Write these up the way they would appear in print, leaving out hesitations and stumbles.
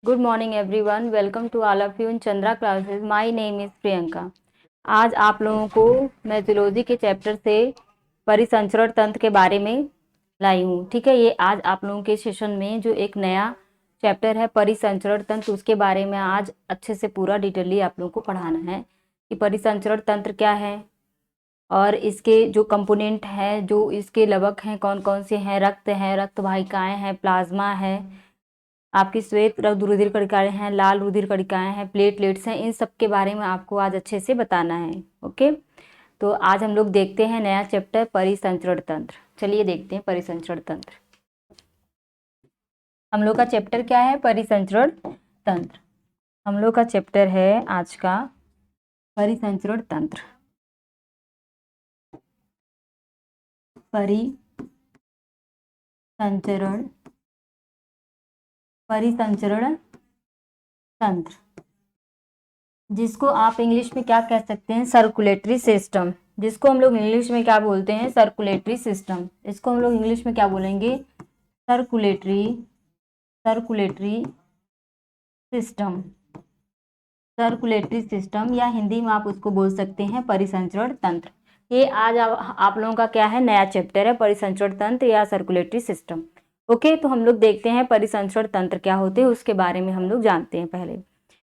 Good morning everyone. Welcome to all of you in Chandra classes. My name is Priyanka. आज आप लोगों को मैं जूलॉजी के चैप्टर से परिसंचरण तंत्र के बारे में लाई हूँ. ठीक है, ये आज आप लोगों के सेशन में जो एक नया चैप्टर है परिसंचरण तंत्र, उसके बारे में आज अच्छे से पूरा डिटेली आप लोगों को पढ़ाना है कि परिसंचरण तंत्र क्या है और इसके जो कंपोनेंट हैं, जो इसके लवक हैं, कौन कौन से हैं. रक्त वाहिकाएं हैं, प्लाज्मा है, आपकी श्वेत रुधिर कणिकाएं हैं, लाल रुधिर कणिकाएं हैं, प्लेटलेट्स हैं. इन सब के बारे में आपको आज अच्छे से बताना है. ओके, तो आज हम लोग देखते हैं नया चैप्टर परिसंचरण तंत्र. चलिए देखते हैं परिसंचरण तंत्र. हम लोग का चैप्टर क्या है? परिसंचरण तंत्र. हम लोग का चैप्टर है आज का परिसंचरण तंत्र. परिसंचरण तंत्र, जिसको आप इंग्लिश में क्या कह सकते हैं? Circulatory system. जिसको हम लोग इंग्लिश में क्या बोलते हैं? Circulatory system. इसको हम लोग इंग्लिश में क्या बोलेंगे? Circulatory system. सर्कुलेटरी सिस्टम या हिंदी में आप उसको बोल सकते हैं परिसंचरण तंत्र. ये आज आप लोगों का क्या है? नया चैप्टर है परिसंचरण तंत्र या सर्कुलेटरी सिस्टम. ओके, तो हम लोग देखते हैं परिसंचरण तंत्र क्या होते हैं, उसके बारे में हम लोग जानते हैं. पहले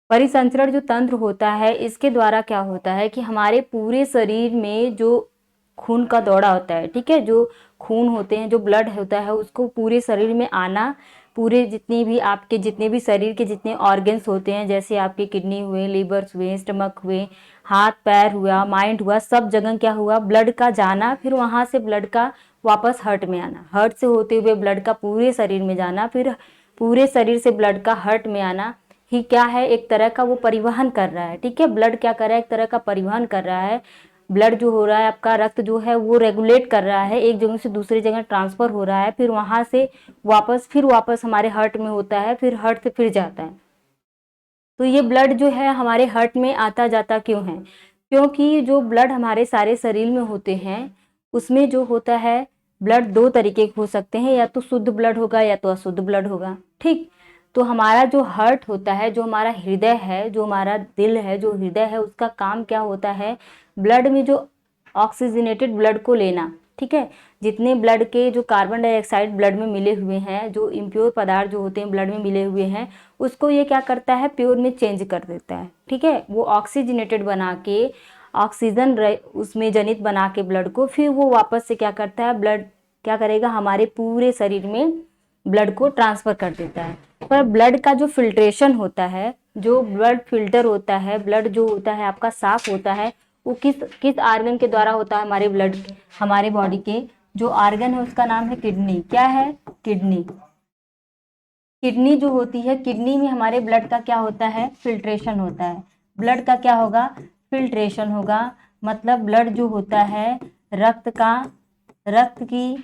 परिसंचरण जो तंत्र होता है, इसके द्वारा क्या होता है कि हमारे पूरे शरीर में जो खून का दौरा होता है, ठीक है, जो खून होते हैं, जो ब्लड होता है, उसको पूरे शरीर में आना, पूरे जितने भी शरीर के जितने ऑर्गन्स होते हैं, जैसे आपके किडनी हुए, लीवर्स हुए, स्टमक हुए, हाथ पैर हुआ, माइंड हुआ, सब जगह क्या हुआ? ब्लड का जाना, फिर वहाँ से ब्लड का वापस हार्ट में आना, हार्ट से होते हुए ब्लड का पूरे शरीर में जाना, फिर पूरे शरीर से ब्लड का हार्ट में आना ही क्या है? एक तरह का वो परिवहन कर रहा है. ठीक है, ब्लड क्या कर रहा है? एक तरह का परिवहन कर रहा है. ब्लड जो हो रहा है, आपका रक्त जो है वो रेगुलेट कर रहा है, एक जगह से दूसरी जगह ट्रांसफर हो रहा है, फिर वहां से वापस हमारे हार्ट में होता है, फिर हार्ट से फिर जाता है. तो ये ब्लड जो है हमारे हार्ट में आता जाता क्यों है? क्योंकि जो ब्लड हमारे सारे शरीर में होते हैं, उसमें जो होता है ब्लड दो तरीके के हो सकते हैं, या तो शुद्ध ब्लड होगा या तो अशुद्ध ब्लड होगा. ठीक, तो हमारा जो हार्ट होता है, जो हमारा हृदय है, जो हमारा दिल है, जो हृदय है, उसका काम क्या होता है? ब्लड में जो ऑक्सीजनेटेड ब्लड को लेना. ठीक है, जितने ब्लड के जो कार्बन डाइऑक्साइड ब्लड में मिले हुए हैं, जो इम्प्योर पदार्थ जो होते हैं ब्लड में मिले हुए हैं, उसको ये क्या करता है? प्योर में चेंज कर देता है. ठीक है, वो ऑक्सीजनेटेड बना के, ऑक्सीजन उसमें जनित बना के ब्लड को, फिर वो वापस से क्या करता है? ब्लड क्या करेगा? हमारे पूरे शरीर में ब्लड को ट्रांसफर कर देता है. पर ब्लड का जो फिल्ट्रेशन होता है, जो ब्लड फिल्टर होता है, ब्लड जो होता है आपका साफ होता है, वो किस किस आर्गन के द्वारा होता है? हमारे बॉडी के जो आर्गन है उसका नाम है किडनी. क्या है? किडनी. किडनी जो होती है, किडनी में हमारे ब्लड का क्या होता है? फिल्ट्रेशन होता है. ब्लड का क्या होगा? फिल्ट्रेशन होगा. मतलब ब्लड जो होता है, रक्त की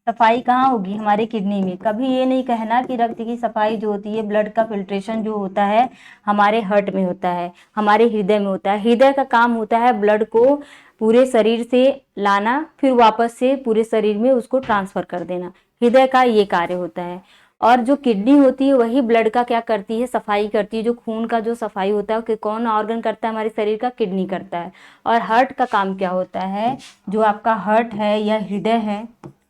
सफाई कहाँ होगी? हमारे किडनी में. कभी ये नहीं कहना कि रक्त की सफाई जो होती है, ब्लड का फिल्ट्रेशन जो होता है, हमारे हार्ट में होता है, हमारे हृदय में होता है. हृदय का काम होता है ब्लड को पूरे शरीर से लाना, फिर वापस से पूरे शरीर में उसको ट्रांसफर कर देना. हृदय का ये कार्य होता है. और जो किडनी होती है वही ब्लड का क्या करती है? सफाई करती है. जो खून का जो सफाई होता है, कौन ऑर्गन करता है हमारे शरीर का? किडनी करता है. और हार्ट का काम क्या होता है? जो आपका हार्ट है या हृदय है,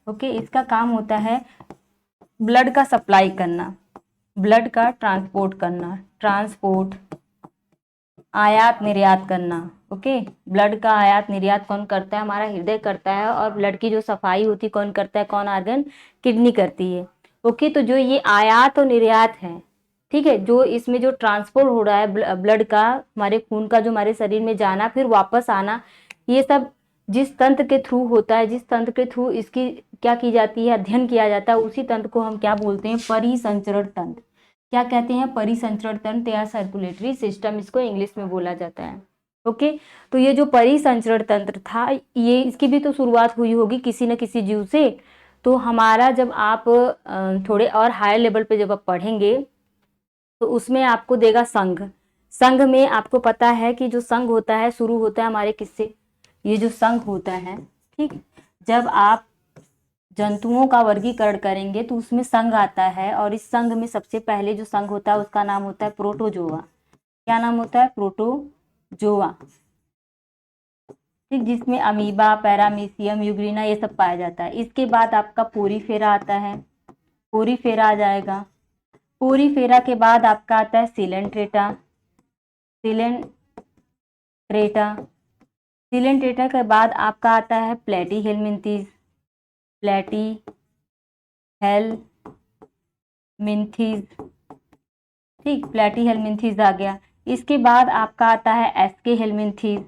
ओके, इसका काम होता है ब्लड का सप्लाई करना, ब्लड का ट्रांसपोर्ट आयात निर्यात करना. ओके, ब्लड का आयात निर्यात कौन करता है? हमारा हृदय करता है. और ब्लड की जो सफाई होती है कौन करता है? कौन ऑर्गन? किडनी करती है. ओके, तो जो ये आयात और निर्यात है, ठीक है, जो इसमें जो ट्रांसपोर्ट हो रहा है ब्लड का, हमारे खून का जो हमारे शरीर में जाना फिर वापस आना, ये सब जिस तंत्र के थ्रू होता है, जिस तंत्र के थ्रू इसकी क्या की जाती है? अध्ययन किया जाता है, उसी तंत्र को हम क्या बोलते हैं? परिसंचरण तंत्र. क्या कहते हैं? परिसंचरण तंत्र या सर्कुलेटरी सिस्टम, इसको इंग्लिश में बोला जाता है. ओके, तो ये जो परिसंचरण तंत्र था, ये इसकी भी तो शुरुआत हुई होगी किसी न किसी जीव से. तो हमारा जब आप थोड़े और हायर लेवल पे जब आप पढ़ेंगे, तो उसमें आपको देगा संघ. संघ में आपको पता है कि जो संघ होता है शुरू होता है हमारे किससे? ये जो संघ होता है, ठीक, जब जंतुओं का वर्गीकरण करेंगे तो उसमें संघ आता है, और इस संघ में सबसे पहले जो संघ होता है उसका नाम होता है प्रोटोजोआ। क्या नाम होता है? प्रोटोजोआ। ठीक, जिसमें अमीबा, पैरामीशियम, यूग्रीना ये सब पाया जाता है। इसके बाद आपका पोरीफेरा आता है, पोरीफेरा आ जाएगा। पोरीफेरा के बाद आपका आता है सिलेंट्रेटा, सिलेंट्रेटा। सिलेंट्रेटा के बाद आपका आता है प्लेटीहेलमिन्थीज, प्लेटीहेलमिन्थीज। ठीक, प्लेटीहेलमिन्थीज आ गया। इसके बाद आपका आता है एस्के हेलमिन्थीज,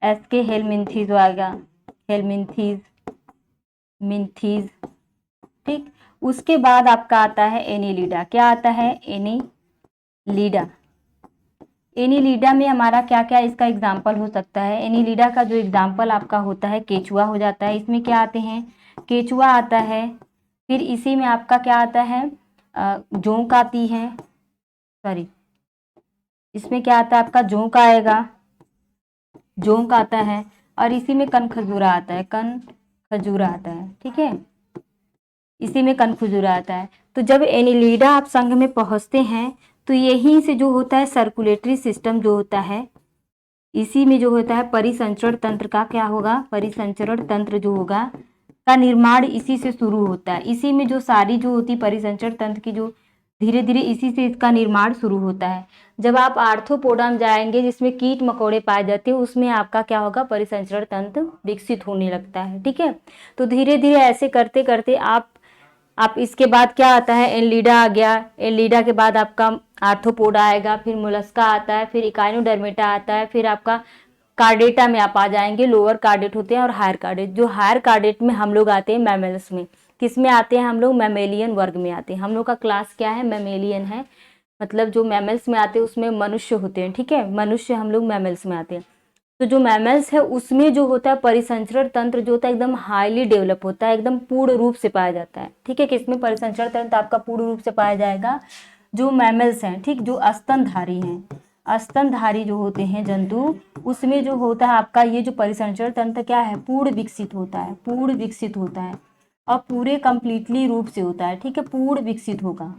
एस्के हेलमिन्थीज आएगा, हेलमिन्थीज, मिन्थीज। ठीक, उसके बाद आपका आता है एनीलिडा। क्या आता है? एनीलिडा। एनीलिडा में हमारा क्या क्या इसका एग्जाम्पल हो सकता है? एनीलिडा का जो एग्जाम्पल आपका होता है केचुआ हो जाता है। इसमें क्या आते हैं? केचुआ आता है। फिर इसी में आपका क्या आता है? जोंक आती है, सॉरी, इसमें क्या आता है आपका? जोंक आएगा, जोंक आता है। और इसी में कनखजूरा आता है, कनखजूरा आता है। ठीक है, इसी में कनखजूरा आता है। तो जब एनीलिडा आप संघ में पहुंचते हैं तो यहीं से जो होता है सर्कुलेटरी सिस्टम जो होता है, इसी में जो होता है परिसंचरण तंत्र का क्या होगा? परिसंचरण तंत्र जो होगा का निर्माण इसी से शुरू होता है। इसी में जो सारी जो होती परिसंचरण तंत्र की जो धीरे धीरे इसी से इसका निर्माण शुरू होता है। जब आप आर्थ्रोपोडा में जाएंगे जिसमें कीट मकोड़े पाए जाते हैं, उसमें आपका क्या होगा? परिसंचरण तंत्र विकसित होने लगता है। ठीक है, तो धीरे धीरे ऐसे करते करते आप इसके बाद क्या आता है? एनलिडा आ गया। एनलिडा के बाद आपका आर्थ्रोपोडा आएगा, फिर मोलस्का आता है, फिर इकाइनोडर्मेटा आता है, फिर आपका कार्डेटा में आप आ जाएंगे। लोअर कार्डेट होते हैं और हायर कार्डेट। जो हायर कार्डेट में हम लोग आते हैं मैमल्स में। किस में आते हैं हम लोग? मैमेलियन वर्ग में आते हैं। हम लोग का क्लास क्या है? मैमेलियन है। मतलब जो मैमल्स में आते हैं उसमें मनुष्य होते हैं। ठीक है, मनुष्य हम लोग मैमल्स में आते हैं। तो जो मैमल्स है उसमें जो होता है परिसंचरण तंत्र जो होता है एकदम हाईली डेवलप होता है, एकदम पूर्ण रूप से पाया जाता है। ठीक है, किसमें परिसंचरण तंत्र आपका पूर्ण रूप से पाया जाएगा? जो मैमल्स हैं, ठीक, जो स्तनधारी हैं, स्तनधारी जो होते हैं जंतु, उसमें जो होता है आपका ये जो परिसंचरण तंत्र क्या है? पूर्ण विकसित होता है, पूर्ण विकसित होता है और पूरे कंप्लीटली रूप से होता है। ठीक है, पूर्ण विकसित होगा।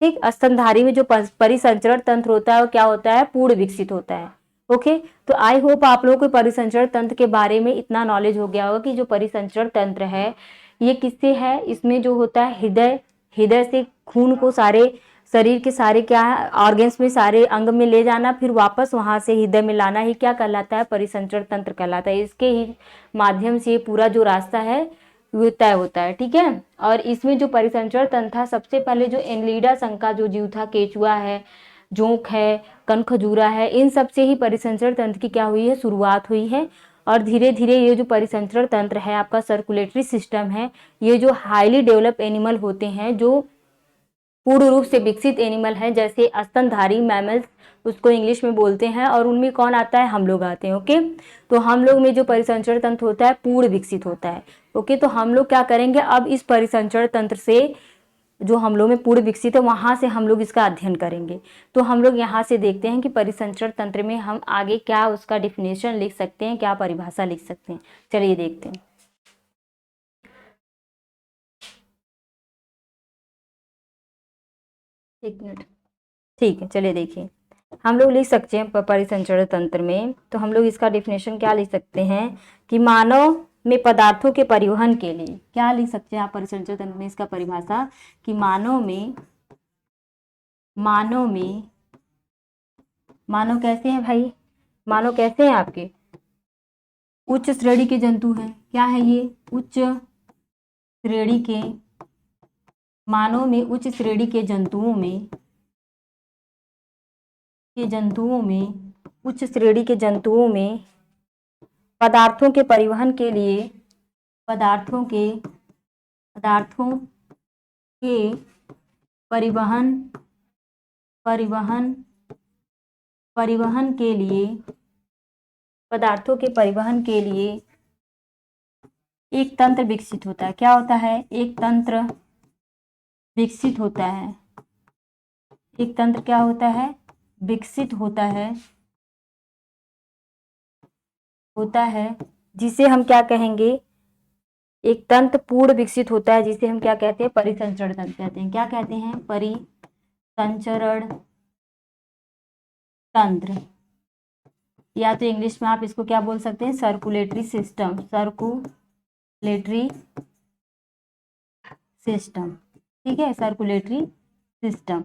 ठीक, स्तनधारी में जो परिसंचरण तंत्र होता है वो क्या होता है? पूर्ण विकसित होता है। ओके, तो आई होप आप लोगों को परिसंचरण तंत्र के बारे में इतना नॉलेज हो गया होगा कि जो परिसंचरण तंत्र है ये किससे है? इसमें जो होता है हृदय, हृदय से खून को सारे शरीर के सारे क्या ऑर्गन्स में, सारे अंग में ले जाना, फिर वापस वहां से हृदय में लाना ही क्या कहलाता है? परिसंचरण तंत्र कहलाता है। इसके ही माध्यम से पूरा जो रास्ता है वो तय होता है। ठीक है, और इसमें जो परिसंचरण तंत्र था सबसे पहले जो एनलिडा संघ का जो जीव था, केचुआ है, जोंक है, कनखजूरा है, इन सब से ही परिसंचरण तंत्र की क्या हुई है? शुरुआत हुई है। और धीरे धीरे ये जो परिसंचरण तंत्र है आपका सर्कुलेटरी सिस्टम है, ये जो हाईली डेवलप एनिमल होते हैं, जो पूर्ण रूप से विकसित एनिमल है, जैसे स्तनधारी मैमल्स उसको इंग्लिश में बोलते हैं, और उनमें कौन आता है? हम लोग आते हैं। ओके, तो हम लोग में जो परिसंचरण तंत्र होता है पूर्ण विकसित होता है। ओके, तो हम लोग क्या करेंगे? अब इस परिसंचरण तंत्र से जो हम लोग में पूर्ण विकसित है वहां से हम लोग इसका अध्ययन करेंगे। तो हम लोग यहाँ से देखते हैं कि परिसंचरण तंत्र में हम आगे क्या उसका डिफिनेशन लिख सकते हैं, क्या परिभाषा लिख सकते हैं। चलिए देखते हैं। एक मिनट, ठीक है, चलिए देखिए। हम लोग लिख सकते हैं परिसंचरण तंत्र में, तो हम लोग इसका डिफिनेशन क्या लिख सकते हैं कि मानव में पदार्थों के परिवहन के लिए, क्या लिख सकते हैं आप परिसंचरण तंत्र में इसका परिभाषा कि मानव कैसे हैं भाई? मानव कैसे हैं आपके? उच्च श्रेणी के जंतु हैं। क्या है ये? उच्च श्रेणी के, मानव में उच्च श्रेणी के उच्च श्रेणी के जंतुओं में पदार्थों के परिवहन के लिए, पदार्थों के परिवहन के लिए, पदार्थों के परिवहन के लिए एक तंत्र विकसित होता है। क्या होता है? एक तंत्र विकसित होता है। एक तंत्र क्या होता है? विकसित होता है, जिसे हम क्या कहेंगे? एक तंत्र पूर्ण विकसित होता है जिसे हम क्या कहते हैं, परिसंचरण तंत्र कहते हैं। क्या कहते हैं, परिसंचरण तंत्र, या तो इंग्लिश में आप इसको क्या बोल सकते हैं, सर्कुलेटरी सिस्टम, सर्कुलेटरी सिस्टम, ठीक है, सर्कुलेटरी सिस्टम,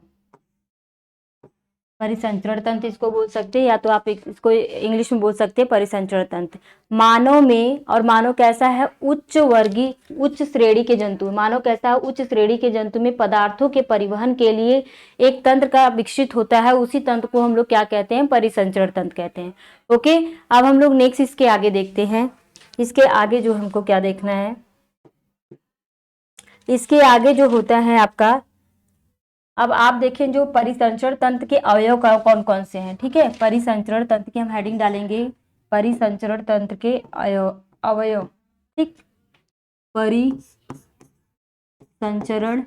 परिसंचरण तंत्र इसको बोल सकते हैं, या तो आप इसको इंग्लिश में बोल सकते हैं परिसंचरण तंत्र। मानव में, और मानव कैसा है, उच्च श्रेणी के जंतु, मानव कैसा है, उच्च श्रेणी के जंतु में पदार्थों के परिवहन के लिए एक तंत्र का विकसित होता है, उसी तंत्र को हम लोग क्या कहते हैं, परिसंचरण तंत्र कहते हैं। ओके, अब हम लोग नेक्स्ट इसके आगे देखते हैं। इसके आगे जो हमको क्या देखना है, इसके आगे जो होता है आपका, अब आप देखें जो परिसंचरण तंत्र के अवयव कौन कौन से हैं, ठीक है। परिसंचरण तंत्र की हम हेडिंग डालेंगे, परिसंचरण तंत्र के अवयव, ठीक, परिसंचरण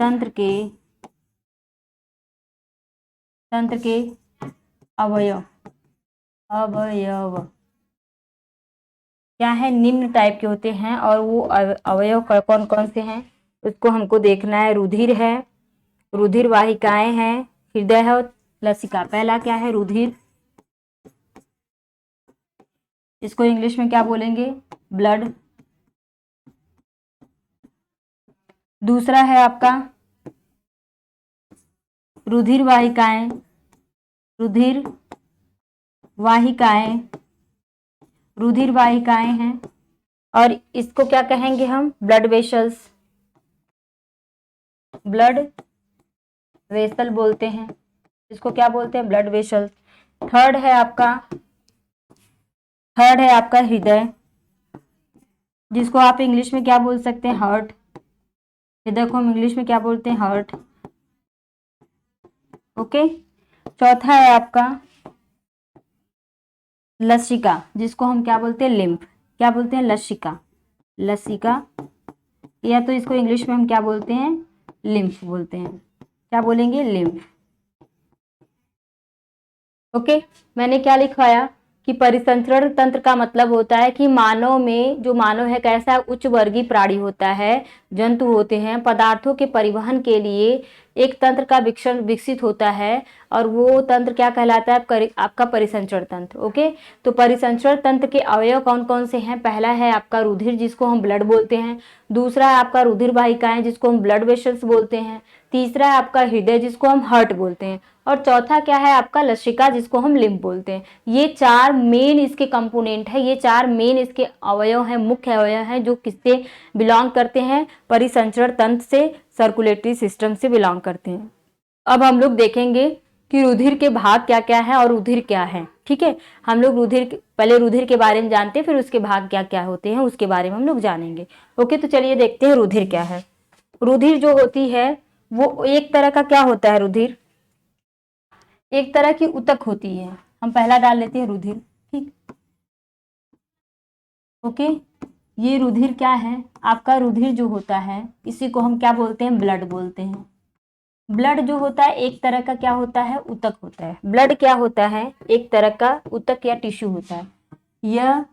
तंत्र के अवयव क्या है, निम्न टाइप के होते हैं, और वो अवयव कौन कौन से हैं उसको हमको देखना है। रुधिर है, रुधिर वाहिकाएं हैं, हृदय है और लसिका। पहला क्या है, रुधिर, इसको इंग्लिश में क्या बोलेंगे, ब्लड। दूसरा है आपका रुधिर वाहिकाएं, रुधिर वाहिकाएं, रुधिर वाहिकाएं हैं, और इसको क्या कहेंगे हम, ब्लड वेसल्स, ब्लड वेसल बोलते हैं, इसको क्या बोलते हैं, ब्लड वेसल्स। थर्ड है आपका हृदय, जिसको आप इंग्लिश में क्या बोल सकते हैं, हार्ट। हृदय को हम इंग्लिश में क्या बोलते हैं, हार्ट। ओके, चौथा है आपका लसिका, जिसको हम क्या बोलते हैं, लिम्फ। क्या बोलते हैं, लसिका, या तो इसको इंग्लिश में हम क्या बोलते हैं, लिम्फ बोलते हैं। क्या बोलेंगे, लिम्फ। ओके, मैंने क्या लिखवाया कि परिसंचरण तंत्र का मतलब होता है कि मानव में, जो मानव है कैसा उच्च वर्गीय प्राणी होता है, जंतु होते हैं, पदार्थों के परिवहन के लिए एक तंत्र का विकसित होता है, और वो तंत्र क्या कहलाता है, आपका परिसंचरण तंत्र। ओके, तो परिसंचरण तंत्र के अवयव कौन कौन से हैं, पहला है आपका रुधिर, जिसको हम ब्लड बोलते हैं। दूसरा है आपका रुधिर वाहिकाएं, जिसको हम ब्लड वेसल्स बोलते हैं। तीसरा है आपका हृदय, जिसको हम हार्ट बोलते हैं। और चौथा क्या है आपका लसिका, जिसको हम लिम्फ बोलते हैं। ये चार मेन इसके कंपोनेंट है, ये चार मेन इसके अवयव हैं, मुख्य अवयव हैं, जो किससे बिलोंग करते हैं, परिसंचरण तंत्र से, सर्कुलेटरी सिस्टम से बिलोंग करते हैं। अब हम लोग देखेंगे कि रुधिर के भाग क्या क्या है और रुधिर क्या है, ठीक है। हम लोग पहले रुधिर के बारे में जानते हैं, फिर उसके भाग क्या क्या होते हैं उसके बारे में हम लोग जानेंगे। ओके, तो चलिए देखते हैं रुधिर क्या है। रुधिर जो होती है वो एक तरह का क्या होता है, रुधिर एक तरह की ऊतक होती है। हम पहला डाल लेते हैं रुधिर, ठीक। ओके, ये रुधिर क्या है, आपका रुधिर जो होता है इसी को हम क्या बोलते हैं, ब्लड बोलते हैं। ब्लड जो होता है एक तरह का क्या होता है, ऊतक होता है। ब्लड क्या होता है, एक तरह का ऊतक या टिश्यू होता है। यह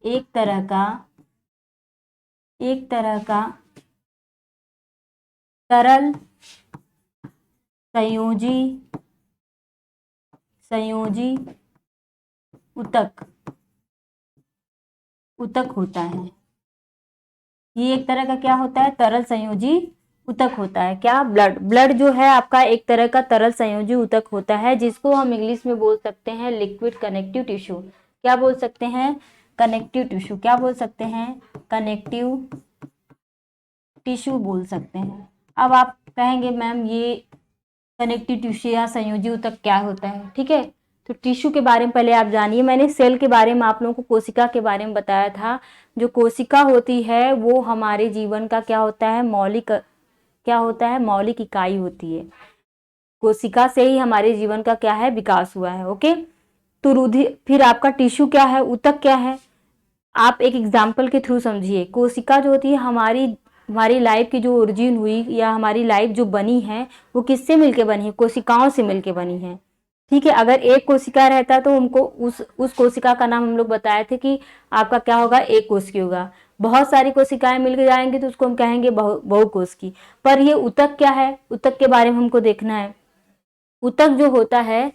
एक तरह का तरल संयोजी ऊतक होता है। ये एक तरह का क्या होता है, तरल संयोजी ऊतक होता है। क्या, ब्लड जो है आपका एक तरह का तरल संयोजी ऊतक होता है, जिसको हम इंग्लिश में बोल सकते हैं लिक्विड कनेक्टिव टिश्यू। क्या बोल सकते हैं, कनेक्टिव टिश्यू। क्या बोल सकते हैं, कनेक्टिव टिश्यू बोल सकते हैं। अब आप कहेंगे मैम ये कनेक्टिव टिश्यू या संयोजी ऊतक क्या होता है, ठीक है। तो टिश्यू के बारे में पहले आप जानिए। मैंने सेल के बारे में आप लोगों को कोशिका के बारे में बताया था। जो कोशिका होती है वो हमारे जीवन का क्या होता है, मौलिक इकाई होती है। कोशिका से ही हमारे जीवन का क्या है, विकास हुआ है। ओके, तो रुधिर, फिर आपका टिश्यू क्या है, ऊतक क्या है, आप एक एग्जाम्पल के थ्रू समझिए। कोशिका जो होती है हमारी लाइफ की जो ओरिजिन हुई या हमारी लाइफ जो बनी है वो किससे मिलके बनी है, कोशिकाओं से मिलके बनी है। ठीक है, अगर एक कोशिका रहता है तो हमको उस कोशिका का नाम हम लोग बताए थे कि आपका क्या होगा, एक कोशिकी होगा। बहुत सारी कोशिकाएं मिल जाएंगी तो उसको हम कहेंगे बहुकोशिकी। पर ये ऊतक क्या है, ऊतक के बारे में हमको देखना है। ऊतक जो होता है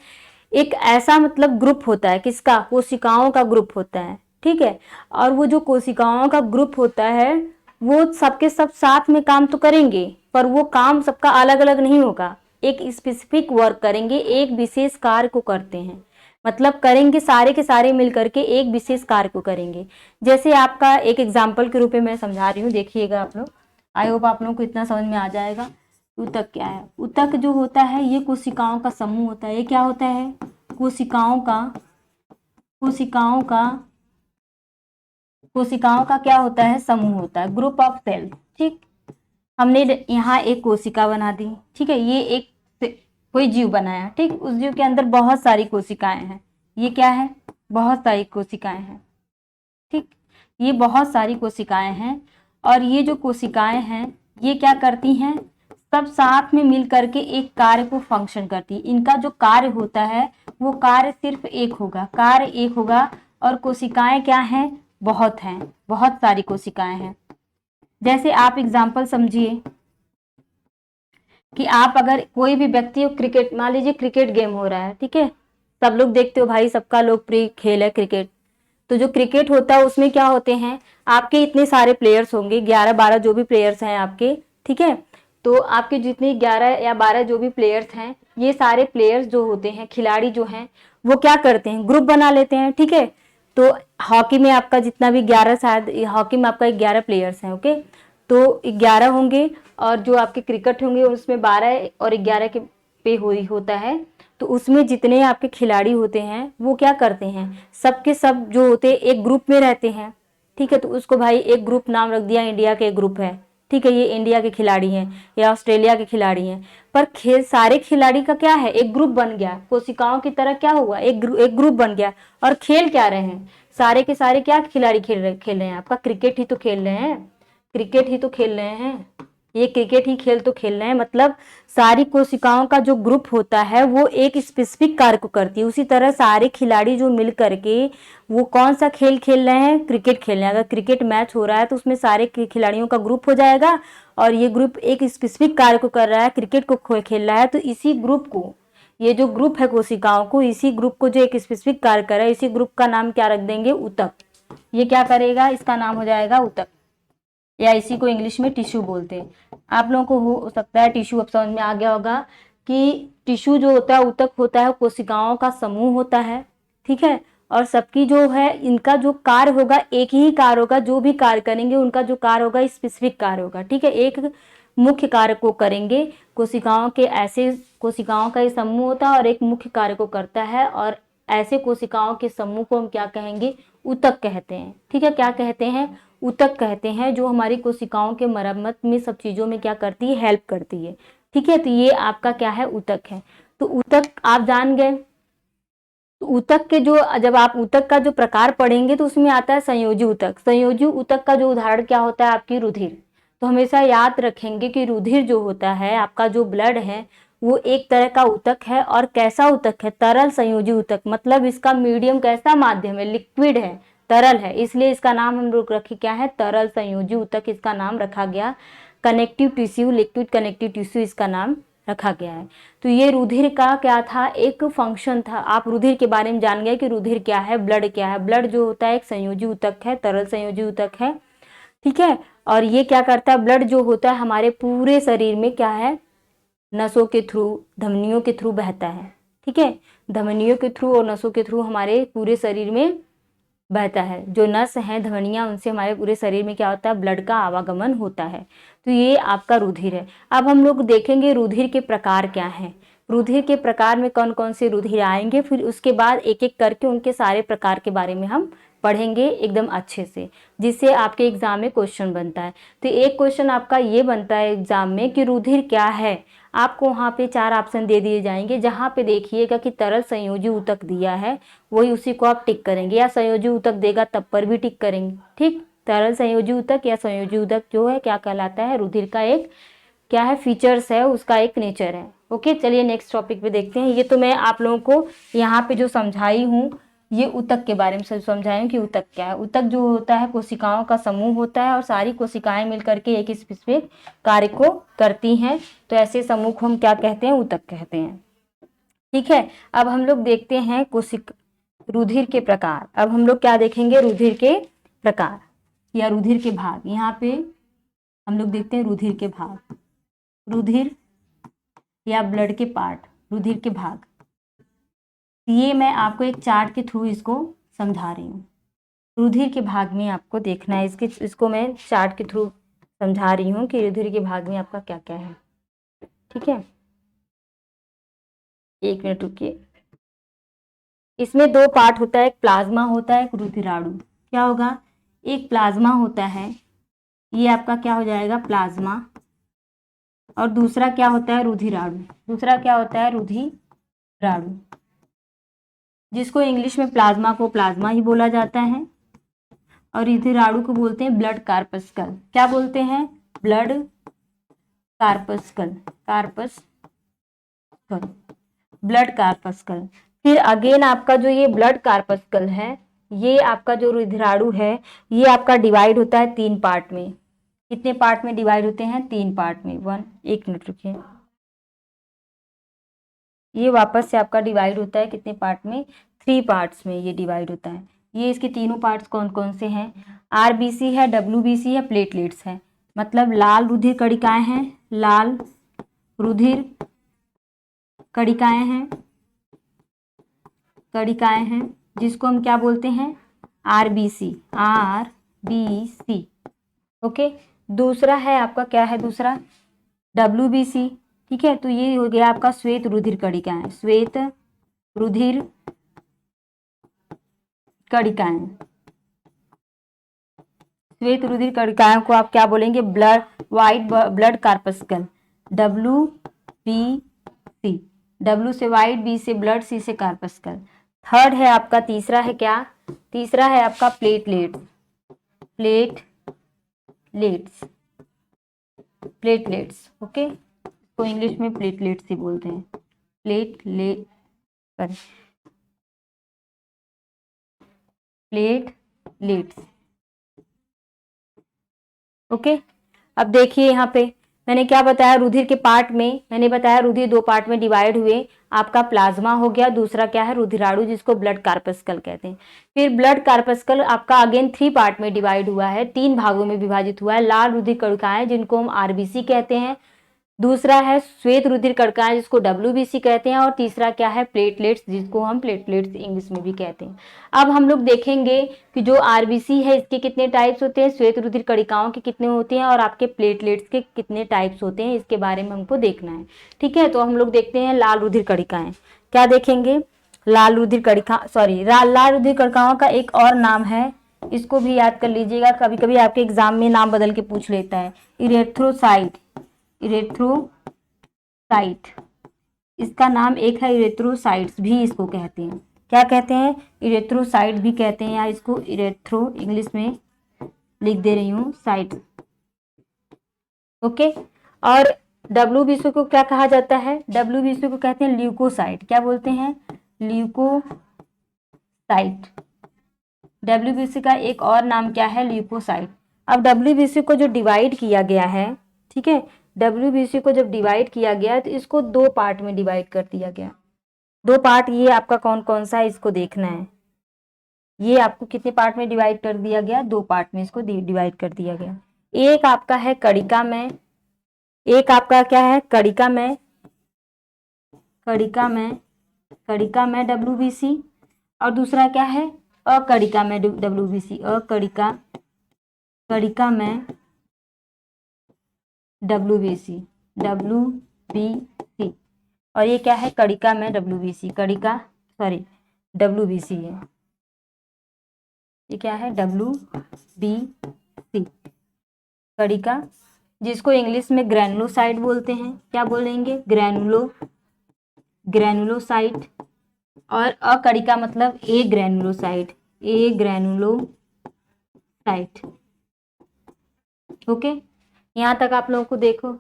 एक ऐसा मतलब ग्रुप होता है, किसका, कोशिकाओं का ग्रुप होता है। ठीक है, और वो जो कोशिकाओं का ग्रुप होता है वो सबके सब साथ में काम तो करेंगे, पर वो काम सबका अलग अलग नहीं होगा, एक स्पेसिफिक वर्क करेंगे, एक विशेष कार्य को करते हैं। मतलब करेंगे सारे के सारे मिल करके एक विशेष कार्य को करेंगे। जैसे आपका एक एग्जाम्पल के रूप में मैं समझा रही हूँ, देखिएगा आप लोग, आई होप आप लोगों को इतना समझ में आ जाएगा। ऊतक क्या है, ऊतक जो होता है ये कोशिकाओं का समूह होता है। ये क्या होता है, कोशिकाओं का कोशिकाओं का क्या होता है, समूह होता है, ग्रुप ऑफ सेल। ठीक, हमने यहाँ एक कोशिका बना दी। ठीक है, ये एक कोई जीव बनाया। ठीक, उस जीव के अंदर बहुत सारी कोशिकाएं हैं। ये क्या है, बहुत सारी कोशिकाएं हैं। ठीक, ये बहुत सारी कोशिकाएं हैं, और ये जो कोशिकाएं हैं ये क्या करती हैं, सब साथ में मिल करके एक कार्य को फंक्शन करती है। इनका जो कार्य होता है वो कार्य सिर्फ एक होगा, कार्य एक होगा। और कोशिकाएं क्या हैं, बहुत हैं, बहुत सारी कोशिकाएं हैं। जैसे आप एग्जाम्पल समझिए कि आप अगर कोई भी व्यक्ति क्रिकेट, मान लीजिए क्रिकेट गेम हो रहा है, ठीक है, सब लोग देखते हो भाई, सबका लोकप्रिय खेल है क्रिकेट। तो जो क्रिकेट होता है उसमें क्या होते हैं, आपके इतने सारे प्लेयर्स होंगे, 11-12 जो भी प्लेयर्स हैं आपके। ठीक है, तो आपके जितने 11 या 12 जो भी प्लेयर्स हैं, ये सारे प्लेयर्स जो होते हैं, खिलाड़ी जो हैं, वो क्या करते हैं, ग्रुप बना लेते हैं। ठीक है, तो हॉकी में आपका जितना भी 11, शायद हॉकी में आपका 11 प्लेयर्स हैं, ओके, तो 11 होंगे। और जो आपके क्रिकेट होंगे उसमें 12 और 11 के पे होता है। तो उसमें जितने आपके खिलाड़ी होते हैं वो क्या करते हैं, सबके सब जो होते हैं एक ग्रुप में रहते हैं। ठीक है, तो उसको भाई एक ग्रुप नाम रख दिया, इंडिया के एक ग्रुप है। ठीक है, ये इंडिया के खिलाड़ी हैं या ऑस्ट्रेलिया के खिलाड़ी हैं। पर खेल सारे खिलाड़ी का क्या है, एक ग्रुप बन गया, कोशिकाओं की तरह क्या हुआ, एक ग्रुप बन गया। और खेल क्या रहे हैं, सारे के सारे क्या खिलाड़ी खेल रहे हैं, आपका क्रिकेट ही तो खेल रहे हैं, क्रिकेट ही तो खेल रहे हैं, ये क्रिकेट ही खेल तो खेल रहे हैं। मतलब सारी कोशिकाओं का जो ग्रुप होता है वो एक स्पेसिफिक कार्य को करती है। उसी तरह सारे खिलाड़ी जो मिल करके वो कौन सा खेल खेल रहे हैं, क्रिकेट खेल रहे हैं। अगर क्रिकेट मैच हो रहा है तो उसमें सारे खिलाड़ियों का ग्रुप हो जाएगा, और ये ग्रुप एक स्पेसिफिक कार्य को कर रहा है, क्रिकेट को खेल रहा है। तो इसी ग्रुप को, ये जो ग्रुप है कोशिकाओं को, इसी ग्रुप को जो एक स्पेसिफिक कार्य कर रहा है, इसी ग्रुप का नाम क्या रख देंगे, ऊतक। ये क्या करेगा, इसका नाम हो जाएगा ऊतक, या इसी को इंग्लिश में टिश्यू बोलते हैं। आप लोगों को हो सकता है टिश्यू अब समझ में आ गया होगा कि टिश्यू जो होता है, ऊतक होता है, कोशिकाओं का समूह होता है। ठीक है, और सबकी जो है इनका जो कार्य होगा एक ही कार्य होगा, जो भी कार्य करेंगे उनका जो कार्य होगा स्पेसिफिक कार्य होगा। ठीक है, एक मुख्य कार्य को करेंगे, कोशिकाओं के ऐसे कोशिकाओं का ये समूह होता है और एक मुख्य कार्य को करता है, और ऐसे कोशिकाओं के समूह को हम क्या कहेंगे, ऊतक कहते हैं। ठीक है, क्या कहते हैं, ऊतक कहते हैं, जो हमारी कोशिकाओं के मरम्मत में सब चीज़ों में क्या करती है, हेल्प करती है। ठीक है, तो ये आपका क्या है, ऊतक है। तो ऊतक आप जान गए। तो ऊतक के जो, जब आप ऊतक का जो प्रकार पढ़ेंगे तो उसमें आता है संयोजी ऊतक। संयोजी ऊतक का जो उदाहरण क्या होता है, आपकी रुधिर। तो हमेशा याद रखेंगे कि रुधिर जो होता है, आपका जो ब्लड है, वो एक तरह का ऊतक है। और कैसा ऊतक है, तरल संयोजी ऊतक। मतलब इसका मीडियम कैसा, माध्यम है, लिक्विड है, तरल है, इसलिए इसका नाम हम लोग रखे क्या है, तरल संयोजी ऊतक इसका नाम रखा गया। Connective tissue, liquid connective tissue इसका नाम रखा गया है। तो ये रुधिर का क्या था, एक फंक्शन था। आप रुधिर के बारे में जान गए कि रुधिर क्या है, ब्लड क्या है। ब्लड जो होता है एक संयोजी ऊतक है, तरल संयोजी ऊतक है। ठीक है, और ये क्या करता है, ब्लड जो होता है हमारे पूरे शरीर में क्या है, नसों के थ्रू, धमनियों के थ्रू बहता है। ठीक है, धमनियों के थ्रू और नसों के थ्रू हमारे पूरे शरीर में बहता है। जो नस हैं, धमनियाँ, उनसे हमारे पूरे शरीर में क्या होता है, ब्लड का आवागमन होता है। तो ये आपका रुधिर है। अब हम लोग देखेंगे रुधिर के प्रकार क्या हैं, रुधिर के प्रकार में कौन कौन से रुधिर आएंगे, फिर उसके बाद एक एक करके उनके सारे प्रकार के बारे में हम पढ़ेंगे एकदम अच्छे से, जिससे आपके एग्जाम में क्वेश्चन बनता है। तो एक क्वेश्चन आपका ये बनता है एग्जाम में कि रुधिर क्या है। आपको वहाँ पे 4 ऑप्शन दे दिए जाएंगे, जहाँ पे देखिएगा कि तरल संयोजी ऊतक दिया है, वही उसी को आप टिक करेंगे, या संयोजी ऊतक देगा तब पर भी टिक करेंगे। ठीक, तरल संयोजी ऊतक या संयोजी ऊतक जो है क्या कहलाता है, रुधिर का एक क्या है, फीचर्स है, उसका एक नेचर है। ओके, चलिए नेक्स्ट टॉपिक पे देखते हैं। ये तो मैं आप लोगों को यहाँ पे जो समझाई हूँ, ये ऊतक के बारे में समझाई हूँ कि ऊतक क्या है। ऊतक जो होता है कोशिकाओं का समूह होता है और सारी कोशिकाएं मिल करके एक स्पेसिफिक कार्य को करती हैं, तो ऐसे समूह को हम क्या कहते हैं, ऊतक कहते हैं। ठीक है, अब हम लोग देखते हैं रुधिर के प्रकार। अब हम लोग क्या देखेंगे, रुधिर के प्रकार या रुधिर के भाग। यहाँ पे हम लोग देखते हैं रुधिर के भाग, रुधिर या ब्लड के पार्ट, रुधिर के भाग। ये मैं आपको एक चार्ट के थ्रू इसको समझा रही हूँ। रुधिर के भाग में आपको देखना है, इसको मैं चार्ट के थ्रू समझा रही हूँ कि रुधिर के भाग में आपका क्या क्या है। ठीक है, एक मिनट रुकिए। इसमें दो पार्ट होता है, एक प्लाज्मा होता है, एक रुधिराणु। क्या होगा, एक प्लाज्मा होता है, ये आपका क्या हो जाएगा, प्लाज्मा, और दूसरा क्या होता है, रुधिराणु। दूसरा क्या होता है, रुधिराणु, जिसको इंग्लिश में प्लाज्मा को प्लाज्मा ही बोला जाता है, और रुधिराणु को बोलते हैं ब्लड कार्पस्कल। क्या बोलते हैं, ब्लड कार्पस्कल, ब्लड कार्पस्कल। फिर अगेन आपका जो ये ब्लड कार्पस्कल है, ये आपका जो रुधिराणु है, ये आपका डिवाइड होता है 3 पार्ट में। कितने पार्ट में डिवाइड होते हैं, 3 पार्ट में। एक मिनट रुकिए, ये वापस से आपका डिवाइड होता है कितने पार्ट में, 3 पार्ट्स में ये डिवाइड होता है। ये इसके तीनों पार्ट्स कौन कौन से हैं, आरबीसी है, डब्ल्यूबीसी है, प्लेटलेट्स है। मतलब लाल रुधिर कणिकाएं हैं, लाल रुधिर कणिकाएं हैं, जिसको हम क्या बोलते हैं, आरबीसी, ओके। दूसरा है आपका क्या है, दूसरा डब्ल्यूबीसी। ठीक है, तो ये हो गया आपका श्वेत रुधिर कणिकाएं, श्वेत रुधिर कणिकाएं। श्वेत रुधिर कणिकाओं को आप क्या बोलेंगे, white blood corpuscle, WBC। W से व्हाइट, B से ब्लड, C से कार्पस्कल। थर्ड है आपका, तीसरा है क्या, तीसरा है आपका प्लेटलेट्स। ओके, तो इंग्लिश में प्लेटलेट्स ही बोलते हैं, प्लेटलेट्स। ओके, अब देखिए यहाँ पे मैंने क्या बताया, रुधिर के पार्ट में मैंने बताया रुधिर 2 पार्ट में डिवाइड हुए। आपका प्लाज्मा हो गया, दूसरा क्या है, रुधिराणु, जिसको ब्लड कार्पस्कल कहते हैं। फिर ब्लड कार्पस्कल आपका अगेन 3 पार्ट में डिवाइड हुआ है, 3 भागों में विभाजित हुआ है। लाल रुधिर कणिकाएं, जिनको हम आरबीसी कहते हैं, दूसरा है श्वेत रुधिर कणिकाएं, जिसको WBC कहते हैं, और तीसरा क्या है, प्लेटलेट्स, जिसको हम प्लेटलेट्स इंग्लिश में भी कहते हैं। अब हम लोग देखेंगे कि जो आरबीसी है इसके कितने टाइप्स होते हैं, श्वेत रुधिर कणिकाओं के कितने होते हैं, और आपके प्लेटलेट्स के कितने टाइप्स होते हैं, इसके बारे में हमको देखना है। ठीक है, तो हम लोग देखते हैं लाल रुधिर कणिकाएं। क्या देखेंगे, लाल रुधिर कणिकाओं का एक और नाम है, इसको भी याद कर लीजिएगा, कभी कभी आपके एग्जाम में नाम बदल के पूछ लेता है, इरेथ्रोसाइट। इसका नाम एक है, इरेथ्रोसाइट्स भी इसको कहते हैं। क्या कहते हैं, इरेथ्रोसाइट भी कहते हैं, या इसको इरेथ्रो इंग्लिश में लिख दे रही हूँ, साइट। ओके, और WBC को क्या कहा जाता है, WBC को कहते हैं ल्यूकोसाइट। क्या बोलते हैं, ल्यूकोसाइट। WBC का एक और नाम क्या है, ल्यूकोसाइट। अब WBC को जो डिवाइड किया गया है, ठीक है, WBC को जब डिवाइड किया गया तो इसको 2 पार्ट में डिवाइड कर दिया गया। 2 पार्ट, ये आपका कौन कौन सा है, इसको देखना है। ये आपको कितने पार्ट में डिवाइड कर दिया गया, 2 पार्ट में इसको डिवाइड कर दिया गया। एक आपका है कणिका में, एक आपका क्या है, कणिका में WBC, और दूसरा क्या है, अकणिका में WBC, कणिका में WBC, और ये क्या है, कणिका में WBC, WBC है। ये क्या है, WBC, कणिका, जिसको इंग्लिश में ग्रैनुलोसाइट बोलते हैं। क्या बोलेंगे, ग्रैनुलोसाइट। और अकणिका मतलब ए ग्रैनुलोसाइट। ओके, यहाँ तक आप लोगों को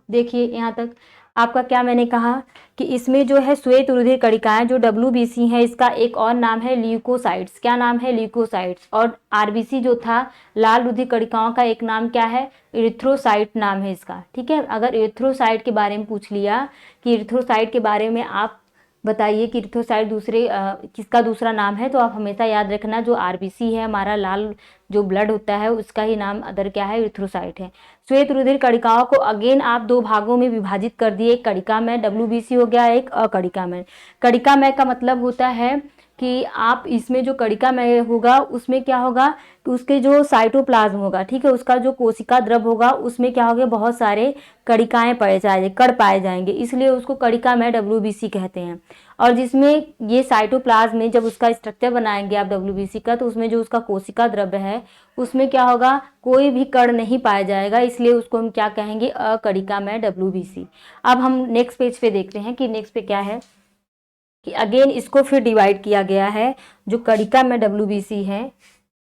देखिए यहाँ तक आपका क्या मैंने कहा कि इसमें जो है श्वेत रुधिर कणिकाएं जो WBC है, इसका एक और नाम है ल्यूकोसाइट्स। क्या नाम है? ल्यूकोसाइट्स। और RBC जो था, लाल रुधिर कणिकाओं का एक नाम क्या है? इरिथ्रोसाइट नाम है इसका। ठीक है, अगर इरिथ्रोसाइट के बारे में पूछ लिया कि इरिथ्रोसाइट के बारे में आप बताइए कि इरिथ्रोसाइट किसका दूसरा नाम है, तो आप हमेशा याद रखना जो RBC है हमारा लाल जो ब्लड होता है उसका ही नाम अदर क्या है? इरिथ्रोसाइट है। श्वेत रुधिर कणिकाओं को अगेन आप दो भागों में विभाजित कर दिए, एक कणिकामय WBC हो गया, एक अकणिकामय। कणिकामय का मतलब होता है कि आप इसमें जो कणिकामय होगा उसमें क्या होगा कि उसके जो साइटोप्लाज्म होगा, ठीक है, उसका जो कोशिका द्रव होगा उसमें क्या होगा? बहुत सारे कणिकाएं कण पाए जाएंगे, इसलिए उसको कणिकामय WBC कहते हैं। और जिसमें ये साइटोप्लाज्म में जब उसका स्ट्रक्चर बनाएंगे आप WBC का, तो उसमें जो उसका कोशिका द्रव्य है उसमें क्या होगा? कोई भी कण नहीं पाया जाएगा, इसलिए उसको हम क्या कहेंगे? अकणिकामय WBC। अब हम नेक्स्ट पेज पे देखते हैं कि नेक्स्ट पे क्या है कि अगेन इसको फिर डिवाइड किया गया है। जो कणिकामय WBC है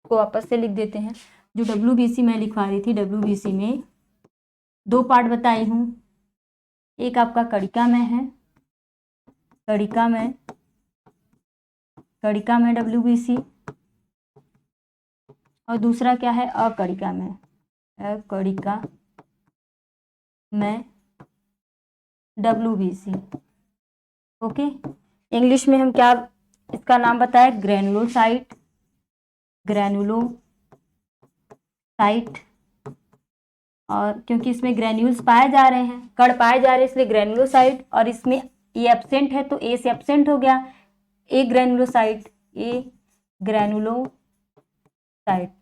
को वापस से लिख देते हैं। जो WBC मैं लिखवा रही थी, WBC में दो पार्ट बताई हूँ, एक आपका कणिकामय है, कणिकामय WBC, और दूसरा क्या है? अकणिकामय WBC। ओके, इंग्लिश में हम क्या इसका नाम बताए? ग्रेनुलोसाइट। और क्योंकि इसमें ग्रेन्यूल्स पाए जा रहे हैं, कण पाए जा रहे हैं, इसलिए ग्रेनुलोसाइट। और इसमें ये एब्सेंट है तो ए से एब्सेंट हो गया, ए ग्रेनुलोसाइट,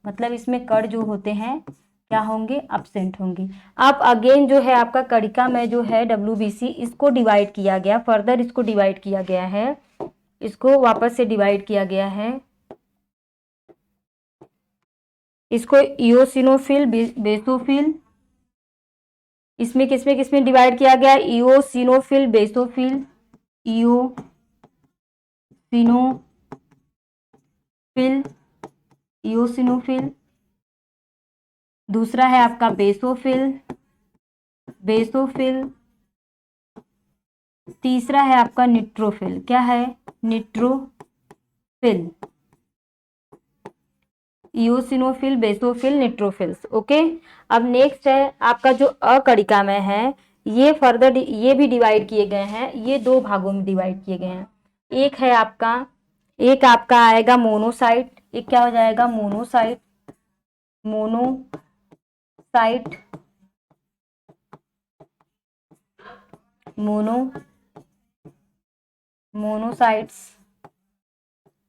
मतलब इसमें कण जो होते हैं क्या होंगे? एब्सेंट होंगे। अब अगेन जो है आपका कणिका में जो है WBC, इसको डिवाइड किया गया, फर्दर इसको डिवाइड किया गया है, इसको वापस से डिवाइड किया गया है, इसको इओसिनोफिल, बेसोफिल, इसमें किसमें डिवाइड किया गया? Eosinophil, basophil, eosinophil. दूसरा है आपका बेसोफिल। तीसरा है आपका निट्रोफिल। क्या है? Neutrophil. Eosinophil, basophil, neutrophils. Okay, अब नेक्स्ट है आपका जो अकणिकामय है, ये फर्दर ये भी डिवाइड किए गए हैं, ये दो भागों में डिवाइड किए गए हैं। एक आपका आएगा मोनोसाइट, एक क्या हो जाएगा? मोनोसाइट्स,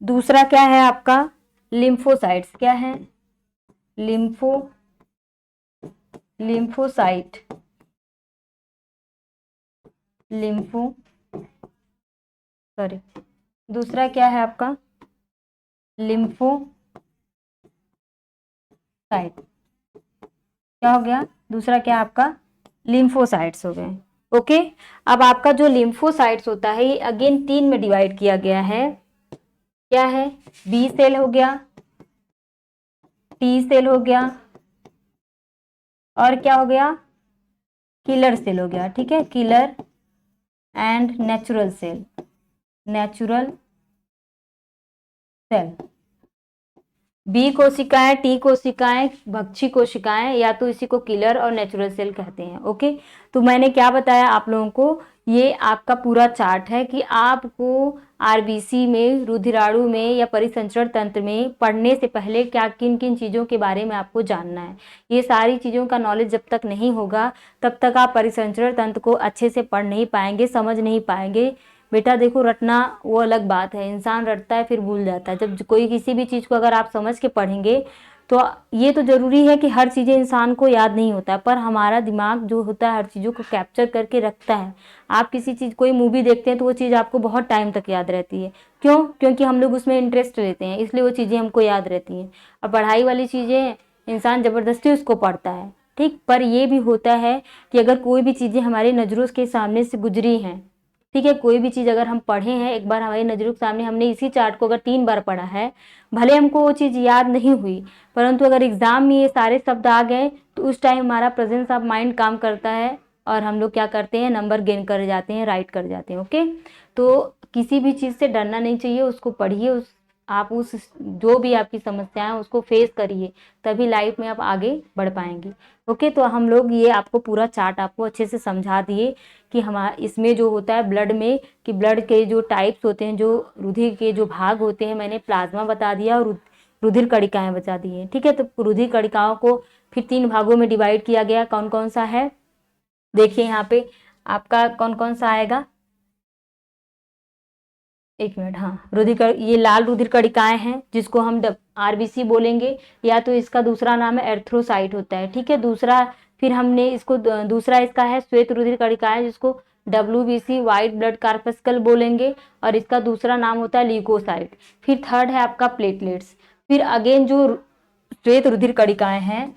दूसरा क्या है आपका? लिम्फोसाइट्स। क्या है? लिम्फोसाइट, दूसरा क्या है आपका? लिम्फोसाइट। क्या हो गया? दूसरा क्या आपका? लिम्फोसाइट्स हो गए। ओके, अब आपका जो लिम्फोसाइट्स होता है ये अगेन 3 में डिवाइड किया गया है। क्या है? बी सेल हो गया, टी सेल हो गया, और क्या हो गया? किलर सेल हो गया। ठीक है, killer and natural cell. B कोशिकाएं, टी कोशिकाएं, भक्षी कोशिकाएं, या तो इसी को किलर और नेचुरल सेल कहते हैं। ओके, तो मैंने क्या बताया आप लोगों को? ये आपका पूरा चार्ट है कि आपको RBC में, रुधिराणु में या परिसंचरण तंत्र में पढ़ने से पहले क्या किन किन चीज़ों के बारे में आपको जानना है। ये सारी चीज़ों का नॉलेज जब तक नहीं होगा तब तक आप परिसंचरण तंत्र को अच्छे से पढ़ नहीं पाएंगे, समझ नहीं पाएंगे। बेटा देखो, रटना वो अलग बात है, इंसान रटता है फिर भूल जाता है। जब कोई किसी भी चीज़ को अगर आप समझ के पढ़ेंगे तो ये तो ज़रूरी है कि हर चीज़ें इंसान को याद नहीं होता है, पर हमारा दिमाग जो होता है हर चीज़ों को कैप्चर करके रखता है। आप किसी चीज़, कोई मूवी देखते हैं तो वो चीज़ आपको बहुत टाइम तक याद रहती है। क्यों? क्योंकि हम लोग उसमें इंटरेस्ट लेते हैं, इसलिए वो चीज़ें हमको याद रहती हैं। और पढ़ाई वाली चीज़ें इंसान ज़बरदस्ती उसको पढ़ता है, ठीक। पर ये भी होता है कि अगर कोई भी चीज़ें हमारी नज़रों के सामने से गुजरी हैं, ठीक है, कोई भी चीज़ अगर हम पढ़े हैं एक बार हमारी नज़रों के सामने, हमने इसी चार्ट को अगर 3 बार पढ़ा है, भले हमको वो चीज़ याद नहीं हुई, परंतु अगर एग्ज़ाम में ये सारे शब्द आ गए तो तो उस टाइम हमारा प्रेजेंस ऑफ माइंड काम करता है और हम लोग क्या करते हैं, नंबर गेन कर जाते हैं, राइट कर जाते हैं। ओके, तो किसी भी चीज़ से डरना नहीं चाहिए, उसको पढ़िए, आप उस जो भी आपकी समस्या है उसको फेस करिए, तभी लाइफ में आप आगे बढ़ पाएंगे। ओके, तो हम लोग ये आपको पूरा चार्ट आपको अच्छे से समझा दिए कि हमारा इसमें जो होता है ब्लड में, कि ब्लड के जो टाइप्स होते हैं, जो रुधिर के जो भाग होते हैं, मैंने प्लाज्मा बता दिया और रुधिर कणिकाएं बता दी हैं। ठीक है, तो रुधिर कणिकाओं को फिर 3 भागों में डिवाइड किया गया। कौन कौन सा है, देखिए यहाँ पे आपका कौन कौन सा आएगा, एक मिनट, हाँ, ये लाल रुधिर कणिकाएं हैं जिसको हम आरबीसी बोलेंगे, या तो इसका दूसरा नाम है एर्थ्रोसाइट होता है। ठीक है, दूसरा फिर हमने इसको दूसरा इसका है श्वेत रुधिर कणिकाएं जिसको डब्ल्यूबीसी व्हाइट ब्लड कार्पस्कल बोलेंगे, और इसका दूसरा नाम होता है ल्यूकोसाइट। फिर थर्ड है आपका प्लेटलेट्स। फिर अगेन जो श्वेत रुधिर कणिकाएं हैं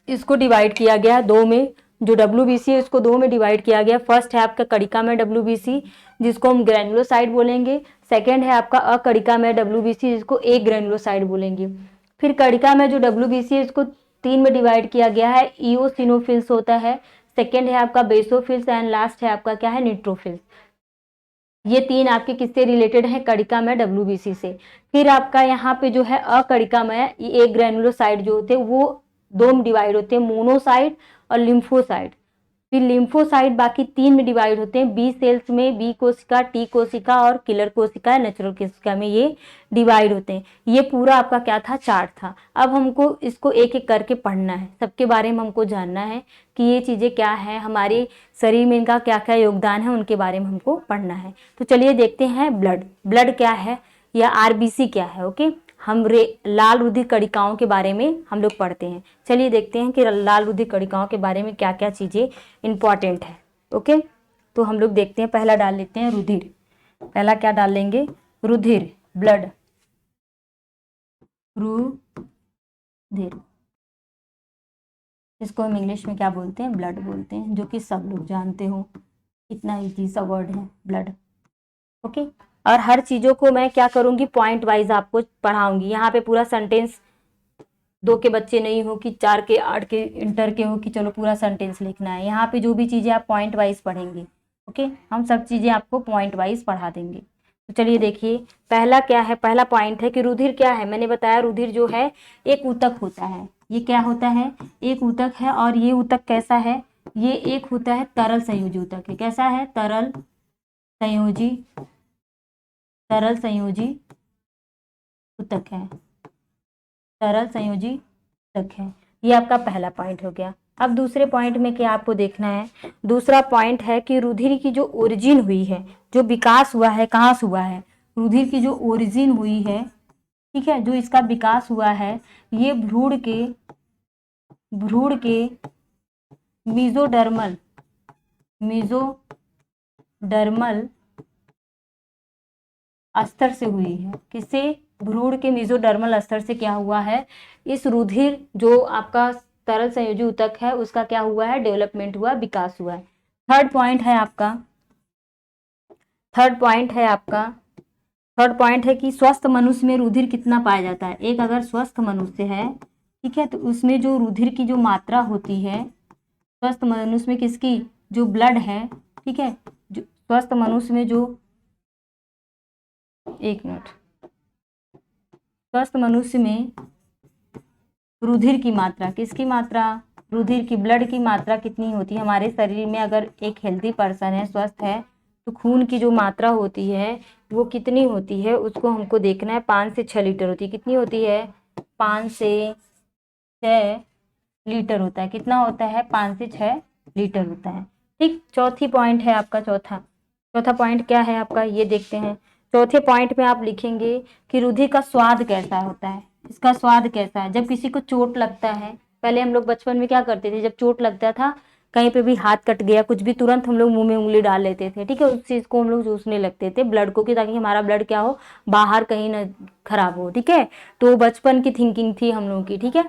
इसको डिवाइड किया गया 2 में, जो डब्ल्यूबीसी है इसको 2 में डिवाइड किया गया। फर्स्ट है आपका कणिका में डब्ल्यूबीसी जिसको हम ग्रैनुलोसाइट बोलेंगे, सेकंड है आपका अकणिका में डब्ल्यूबीसी जिसको एक ग्रैनुलोसाइट बोलेंगे। फिर कणिका में जो डब्ल्यूबीसी है इसको 3 में डिवाइड किया गया है, इओसिनोफिल्स होता है, सेकेंड है आपका बेसोफिल्स एंड लास्ट है आपका क्या है, न्यूट्रोफिल्स। ये 3 आपके किससे रिलेटेड है, कणिका में डब्ल्यूबीसी से। फिर आपका यहाँ पे जो है अकणिका में एक ग्रैनुलोसाइट जो होते हैं वो 2 में डिवाइड होते हैं, मोनोसाइट और लिम्फोसाइट। फिर लिम्फोसाइट बाकी 3 में डिवाइड होते हैं, बी सेल्स में बी कोशिका, टी कोशिका और किलर कोशिका, नेचुरल कोशिका में ये डिवाइड होते हैं। ये पूरा आपका क्या था, चार्ट था। अब हमको इसको एक एक करके पढ़ना है, सबके बारे में हमको जानना है कि ये चीज़ें क्या है, हमारे शरीर में इनका क्या क्या योगदान है, उनके बारे में हमको पढ़ना है। तो चलिए देखते हैं ब्लड क्या है या आरबीसी क्या है। ओके, हम लाल रुधिर कणिकाओं के बारे में हम लोग पढ़ते हैं। चलिए देखते हैं कि लाल रुधिर कणिकाओं के बारे में क्या क्या चीज़ें इंपॉर्टेंट है। ओके, तो हम लोग देखते हैं, पहला डाल लेते हैं रुधिर। पहला क्या डाल लेंगे, रुधिर, ब्लड, रुधिर, इसको हम इंग्लिश में क्या बोलते हैं, ब्लड बोलते हैं, जो कि सब लोग जानते हो, इतना इजी सा वर्ड है ब्लड। ओके, और हर चीज़ों को मैं क्या करूँगी, पॉइंट वाइज आपको पढ़ाऊंगी। यहाँ पे पूरा सेंटेंस 2 के बच्चे नहीं हो कि 4 के 8 के इंटर के हो कि चलो पूरा सेंटेंस लिखना है। यहाँ पे जो भी चीज़ें आप पॉइंट वाइज पढ़ेंगे। ओके, हम सब चीज़ें आपको पॉइंट वाइज पढ़ा देंगे। तो चलिए देखिए, पहला क्या है, पहला पॉइंट है कि रुधिर क्या है। मैंने बताया रुधिर जो है एक ऊतक होता है। ये क्या होता है, एक ऊतक है, और ये ऊतक कैसा है, ये एक होता है तरल संयोजी ऊतक है। कैसा है, तरल संयोजी ऊतक है, तरल संयोजी ऊतक है। ये आपका पहला पॉइंट हो गया। अब दूसरे पॉइंट में क्या आपको देखना है, दूसरा पॉइंट है कि रुधिर की जो ओरिजिन हुई है, जो विकास हुआ है, कहाँ से हुआ है, रुधिर की जो ओरिजिन हुई है, ठीक है, जो इसका विकास हुआ है, ये भ्रूण के मीजोडर्मल अस्तर से हुई है। किससे, भ्रूण के मीजोडर्मल अस्तर से क्या हुआ है, इस रुधिर जो आपका तरल संयोजी ऊतक है उसका क्या हुआ है, डेवलपमेंट हुआ, विकास हुआ है। थर्ड पॉइंट है कि स्वस्थ मनुष्य में रुधिर कितना पाया जाता है। एक अगर स्वस्थ मनुष्य है, ठीक है, तो उसमें जो रुधिर की जो मात्रा होती है, स्वस्थ मनुष्य में किसकी, जो ब्लड है, ठीक है, जो स्वस्थ मनुष्य में जो, एक मिनट, स्वस्थ मनुष्य में रुधिर की मात्रा, किसकी मात्रा, रुधिर की, ब्लड की मात्रा कितनी होती है हमारे शरीर में। अगर एक हेल्दी पर्सन है, स्वस्थ है, तो खून की जो मात्रा होती है वो कितनी होती है, उसको हमको देखना है। 5 से 6 लीटर होती है। कितनी होती है, 5 से 6 लीटर होता है। कितना होता है, 5 से 6 लीटर होता है। ठीक, चौथी पॉइंट है आपका, चौथा पॉइंट क्या है आपका, ये देखते हैं। चौथे पॉइंट में आप लिखेंगे कि रुधिर का स्वाद कैसा होता है। इसका स्वाद कैसा है, जब किसी को चोट लगता है, पहले हम लोग बचपन में क्या करते थे, जब चोट लगता था, कहीं पे भी हाथ कट गया कुछ भी, तुरंत हम लोग मुंह में उंगली डाल लेते थे। ठीक है, उस चीज़ को हम लोग चूसने लगते थे, ब्लड को, कि ताकि हमारा ब्लड क्या हो, बाहर कहीं ना खराब हो। ठीक है, तो बचपन की थिंकिंग थी हम लोगों की। ठीक है,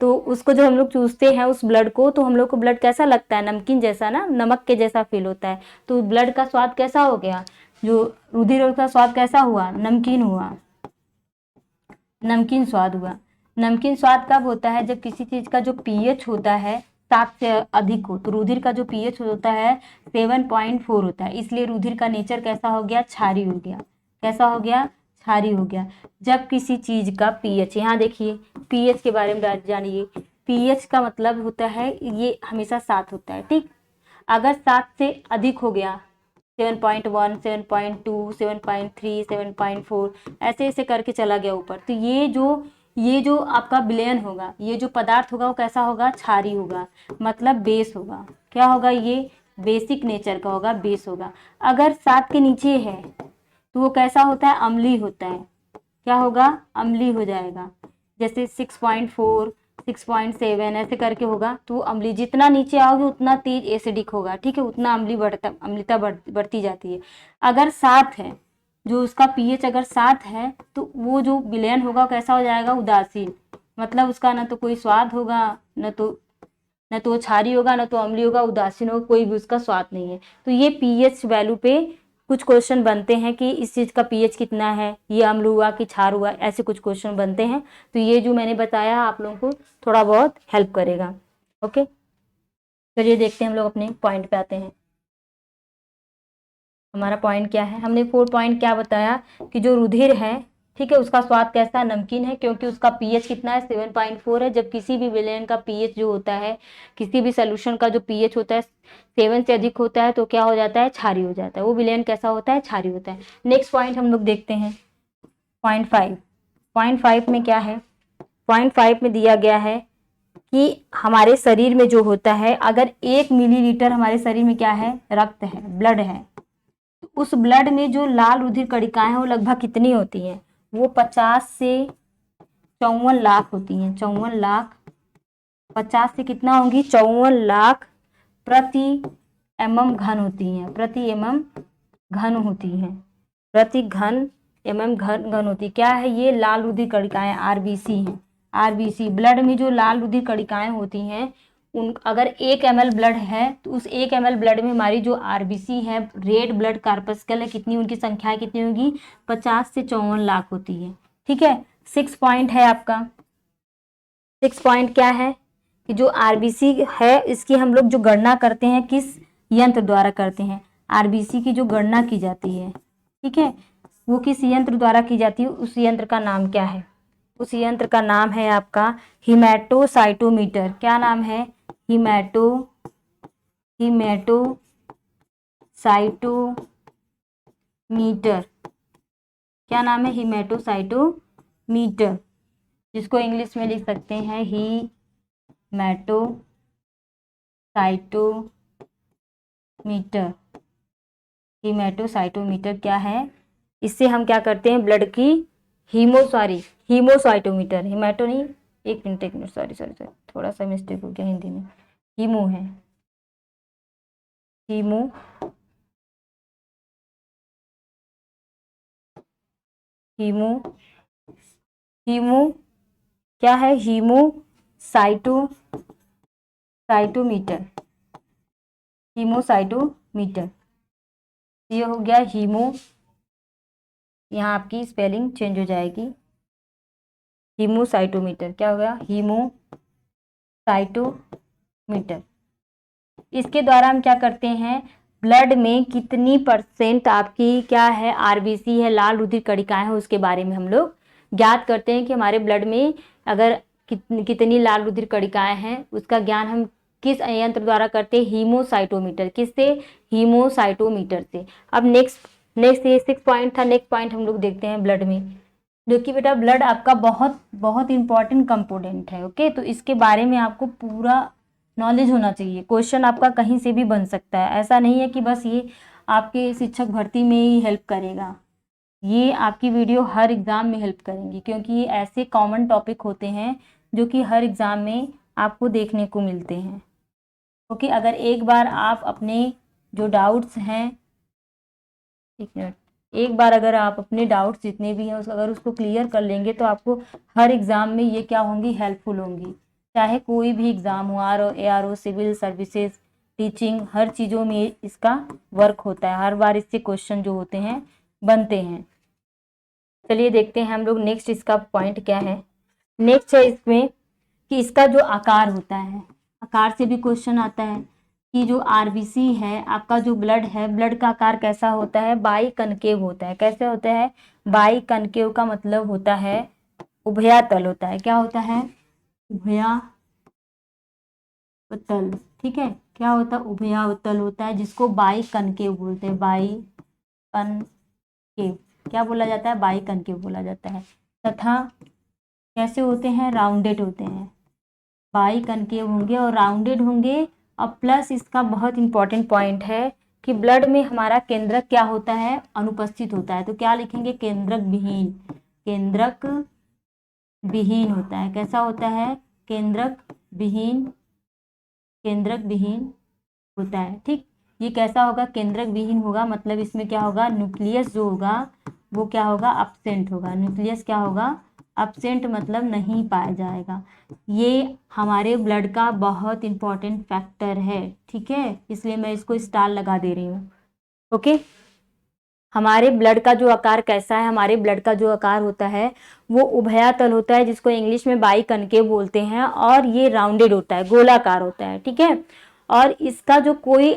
तो उसको जब हम लोग चूसते हैं उस ब्लड को, तो हम लोग को ब्लड कैसा लगता है, नमकीन जैसा ना, नमक के जैसा फील होता है। तो ब्लड का स्वाद कैसा हो गया, जो रुधिर का स्वाद कैसा हुआ, नमकीन हुआ, नमकीन स्वाद हुआ। नमकीन स्वाद कब होता है? जब किसी चीज का जो पीएच होता है 7 से अधिक हो। तो रुधिर का जो पीएच होता है 7.4 होता है, इसलिए रुधिर का नेचर कैसा हो गया? क्षारीय हो गया। कैसा हो गया? क्षारीय हो गया। जब किसी चीज का पीएच, यहाँ देखिए पीएच के बारे में जानिए। पीएच का मतलब होता है ये हमेशा 7 होता है, ठीक। अगर 7 से अधिक हो गया 7.1, 7.2, 7.3, 7.4 ऐसे ऐसे करके चला गया ऊपर, तो ये जो आपका विलयन होगा, ये जो पदार्थ होगा वो कैसा होगा? क्षारीय होगा, मतलब बेस होगा। क्या होगा? ये बेसिक नेचर का होगा, बेस होगा। अगर 7 के नीचे है तो वो कैसा होता है? अम्लीय होता है। क्या होगा? अम्लीय हो जाएगा। जैसे 6.4, 6.7 ऐसे करके होगा तो अम्लीय। जितना नीचे आओगे उतना तेज एसिडिक होगा, ठीक है, उतना अम्लता बढ़ती जाती है। अगर 7 है, जो उसका पीएच अगर 7 है, तो वो जो विलयन होगा कैसा हो जाएगा? उदासीन, मतलब उसका ना तो कोई स्वाद होगा, न तो क्षारीय होगा, न तो अम्लीय होगा, उदासीन होगा, कोई भी उसका स्वाद नहीं है। तो ये पीएच वैल्यू पे कुछ क्वेश्चन बनते हैं कि इस चीज का पीएच कितना है, ये अम्ल हुआ कि क्षार हुआ, ऐसे कुछ क्वेश्चन बनते हैं। तो ये जो मैंने बताया आप लोगों को थोड़ा बहुत हेल्प करेगा। ओके, चलिए देखते हैं, हम लोग अपने पॉइंट पे आते हैं। हमारा पॉइंट क्या है? हमने 4 पॉइंट क्या बताया कि जो रुधिर है, ठीक है, उसका स्वाद कैसा? नमकीन है, क्योंकि उसका पीएच कितना है? 7.4 है। जब किसी भी विलयन का पीएच जो होता है, किसी भी सोल्यूशन का जो पीएच होता है 7 से अधिक होता है, तो क्या हो जाता है? क्षारीय हो जाता है। वो विलयन कैसा होता है? क्षारीय होता है। नेक्स्ट पॉइंट हम लोग देखते हैं, पॉइंट 5। पॉइंट 5 में क्या है? पॉइंट 5 में दिया गया है कि हमारे शरीर में जो होता है, अगर 1 मिलीलीटर हमारे शरीर में क्या है? रक्त है, ब्लड है, उस ब्लड में जो लाल रुधिर कणिकाएं हैं वो लगभग कितनी होती हैं? वो 50 से 54 लाख होती हैं। 54 लाख, 50 से कितना होंगी? 54 लाख प्रति एमएम घन होती हैं। प्रति एमएम घन होती हैं। प्रति घन एमएम घन होती। क्या है ये? लाल रुधिर कणिकाएं, आरबीसी हैं। आरबीसी, ब्लड में जो लाल रुधिर कणिकाएं होती हैं, उन अगर 1 ml ब्लड है तो उस 1 ml ब्लड में हमारी जो आरबीसी है, रेड ब्लड कार्पस्कल है, कितनी उनकी संख्या कितनी होगी? 50 से 54 लाख होती है, ठीक है। 6 पॉइंट है आपका। 6 पॉइंट क्या है कि जो आरबीसी है इसकी हम लोग जो गणना करते हैं किस यंत्र द्वारा करते हैं? आरबीसी की जो गणना की जाती है, ठीक है, वो किस यंत्र द्वारा की जाती है? उस यंत्र का नाम क्या है? उस यंत्र का नाम है आपका हीमेटोसाइटोमीटर। क्या नाम है? हीमेटोसाइटोमीटर। क्या नाम है? हीमेटोसाइटोमीटर, जिसको इंग्लिश में लिख सकते हैं हीमेटोसाइटोमीटर। हीमेटोसाइटोमीटर क्या है? इससे हम क्या करते हैं? ब्लड की हीमोसाइटोमीटर, हीमेटो नहीं, एक मिनट सॉरी सॉरी सॉरी, थोड़ा सा मिस्टेक हो गया, हिंदी में हीमो है, हीमो हीमो हीमो क्या है? Cytometer, haemocytometer. ये हो गया हीमो, यहाँ आपकी स्पेलिंग चेंज हो जाएगी। हीमोसाइटोमीटर क्या हो गया? हीमोसाइटोमीटर। इसके द्वारा हम क्या करते हैं? ब्लड में कितनी % आपकी क्या है? आरबीसी है, लाल रुधिर कणिकाएं हैं, उसके बारे में हम लोग ज्ञात करते हैं कि हमारे ब्लड में अगर कितनी लाल रुधिर कणिकाएं हैं, उसका ज्ञान हम किस यंत्र द्वारा करते हैं? हीमोसाइटोमीटर। किससे? हीमोसाइटोमीटर से। अब नेक्स्ट ये 6 पॉइंट था। नेक्स्ट पॉइंट हम लोग देखते हैं ब्लड में, जो कि बेटा ब्लड आपका बहुत बहुत इंपॉर्टेंट कंपोनेंट है। ओके, तो इसके बारे में आपको पूरा नॉलेज होना चाहिए। क्वेश्चन आपका कहीं से भी बन सकता है, ऐसा नहीं है कि बस ये आपके शिक्षक भर्ती में ही हेल्प करेगा, ये आपकी वीडियो हर एग्ज़ाम में हेल्प करेंगी, क्योंकि ये ऐसे कॉमन टॉपिक होते हैं जो कि हर एग्ज़ाम में आपको देखने को मिलते हैं। ओके, अगर एक बार आप अपने जो डाउट्स हैं, एक मिनट, एक बार अगर आप अपने डाउट्स जितने भी हैं अगर उसको क्लियर कर लेंगे तो आपको हर एग्ज़ाम में ये क्या होंगी? हेल्पफुल होंगी। चाहे कोई भी एग्ज़ाम हो, ARO, सिविल सर्विसेज, टीचिंग, हर चीज़ों में इसका वर्क होता है। हर बार इससे क्वेश्चन जो होते हैं बनते हैं। चलिए देखते हैं हम लोग नेक्स्ट इसका पॉइंट क्या है। नेक्स्ट है इसमें कि इसका जो आकार होता है, आकार से भी क्वेश्चन आता है कि जो आरबीसी है आपका, जो ब्लड है, ब्लड का आकार कैसा होता है, बाई कनकेव होता है। कैसे होता है, बाई कनकेव का मतलब होता है उभयातल होता है। क्या होता है, उभयावतल। ठीक है, क्या होता है, उभयावतल होता है, जिसको बाई कनकेव बोलते हैं। बाई कनकेव क्या बोला जाता है, बाई कनकेव बोला जाता है। तथा कैसे होते हैं, राउंडेड होते हैं, बाई कनकेव होंगे और राउंडेड होंगे। और प्लस इसका बहुत इंपॉर्टेंट पॉइंट है कि ब्लड में हमारा केंद्रक क्या होता है, अनुपस्थित होता है। तो क्या लिखेंगे, केंद्रक विहीन, केंद्रक विहीन होता है। कैसा होता है, केंद्रक विहीन, केंद्रक विहीन होता है। ठीक, ये कैसा होगा, केंद्रक विहीन होगा, मतलब इसमें क्या होगा, न्यूक्लियस जो होगा वो क्या होगा, एब्सेंट होगा। न्यूक्लियस क्या होगा, एब्सेंट, मतलब नहीं पाया जाएगा। ये हमारे ब्लड का बहुत इंपॉर्टेंट फैक्टर है। ठीक है, इसलिए मैं इसको स्टार लगा दे रही हूँ। ओके, हमारे ब्लड का जो आकार कैसा है, हमारे ब्लड का जो आकार होता है वो उभयातल होता है, जिसको इंग्लिश में बाई कनकेव बोलते हैं। और ये राउंडेड होता है, गोलाकार होता है। ठीक है, और इसका जो कोई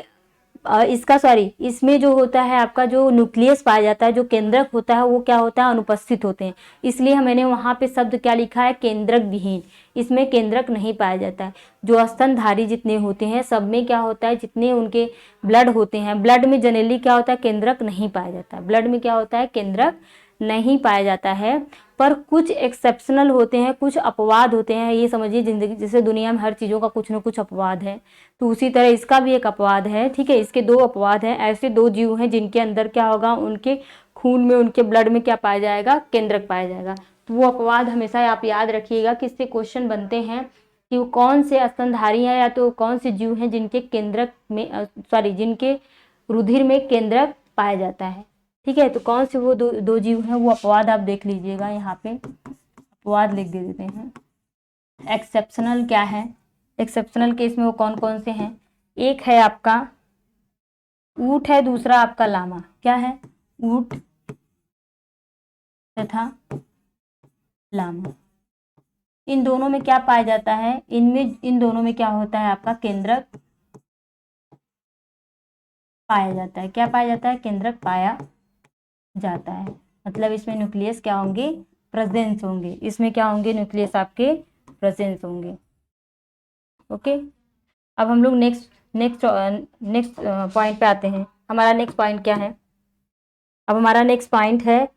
इसमें जो होता है आपका, जो न्यूक्लियस पाया जाता है, जो केंद्रक होता है, वो क्या होता है, अनुपस्थित होते हैं। इसलिए मैंने वहां पे शब्द क्या लिखा है, केंद्रक विहीन। इसमें केंद्रक नहीं पाया जाता है। जो स्तनधारी जितने होते हैं सब में क्या होता है, जितने उनके ब्लड होते हैं, ब्लड में जनरली क्या होता है, केंद्रक नहीं पाया जाता। ब्लड में क्या होता है, केंद्रक नहीं पाया जाता है। पर कुछ एक्सेप्शनल होते हैं, कुछ अपवाद होते हैं। ये समझिए जिंदगी, जैसे दुनिया में हर चीज़ों का कुछ न कुछ अपवाद है, तो उसी तरह इसका भी एक अपवाद है। ठीक है, इसके दो अपवाद हैं। ऐसे दो जीव हैं जिनके अंदर क्या होगा, उनके खून में, उनके ब्लड में क्या पाया जाएगा, केंद्रक पाया जाएगा। तो वो अपवाद हमेशा आप याद रखिएगा कि इससे क्वेश्चन बनते हैं कि वो कौन से स्तनधारी हैं या तो कौन से जीव हैं जिनके केंद्रक में जिनके रुधिर में केंद्रक पाया जाता है। ठीक है, तो कौन से वो दो जीव हैं, वो अपवाद आप देख लीजिएगा। यहाँ पे अपवाद लिख दे देते हैं। एक्सेप्शनल क्या है, एक्सेप्शनल केस में वो कौन कौन से हैं, एक है आपका ऊंट है, दूसरा आपका लामा। क्या है, ऊंट तथा लामा। इन दोनों में क्या पाया जाता है, इन दोनों में क्या होता है, आपका केंद्रक पाया जाता है। क्या पाया जाता है, केंद्रक पाया जाता है। मतलब इसमें न्यूक्लियस क्या होंगे, प्रेजेंस होंगे। इसमें क्या होंगे, न्यूक्लियस आपके प्रेजेंस होंगे। ओके, अब हम लोग नेक्स्ट नेक्स्ट नेक्स्ट पॉइंट पे आते हैं। हमारा नेक्स्ट पॉइंट क्या है, अब हमारा नेक्स्ट पॉइंट है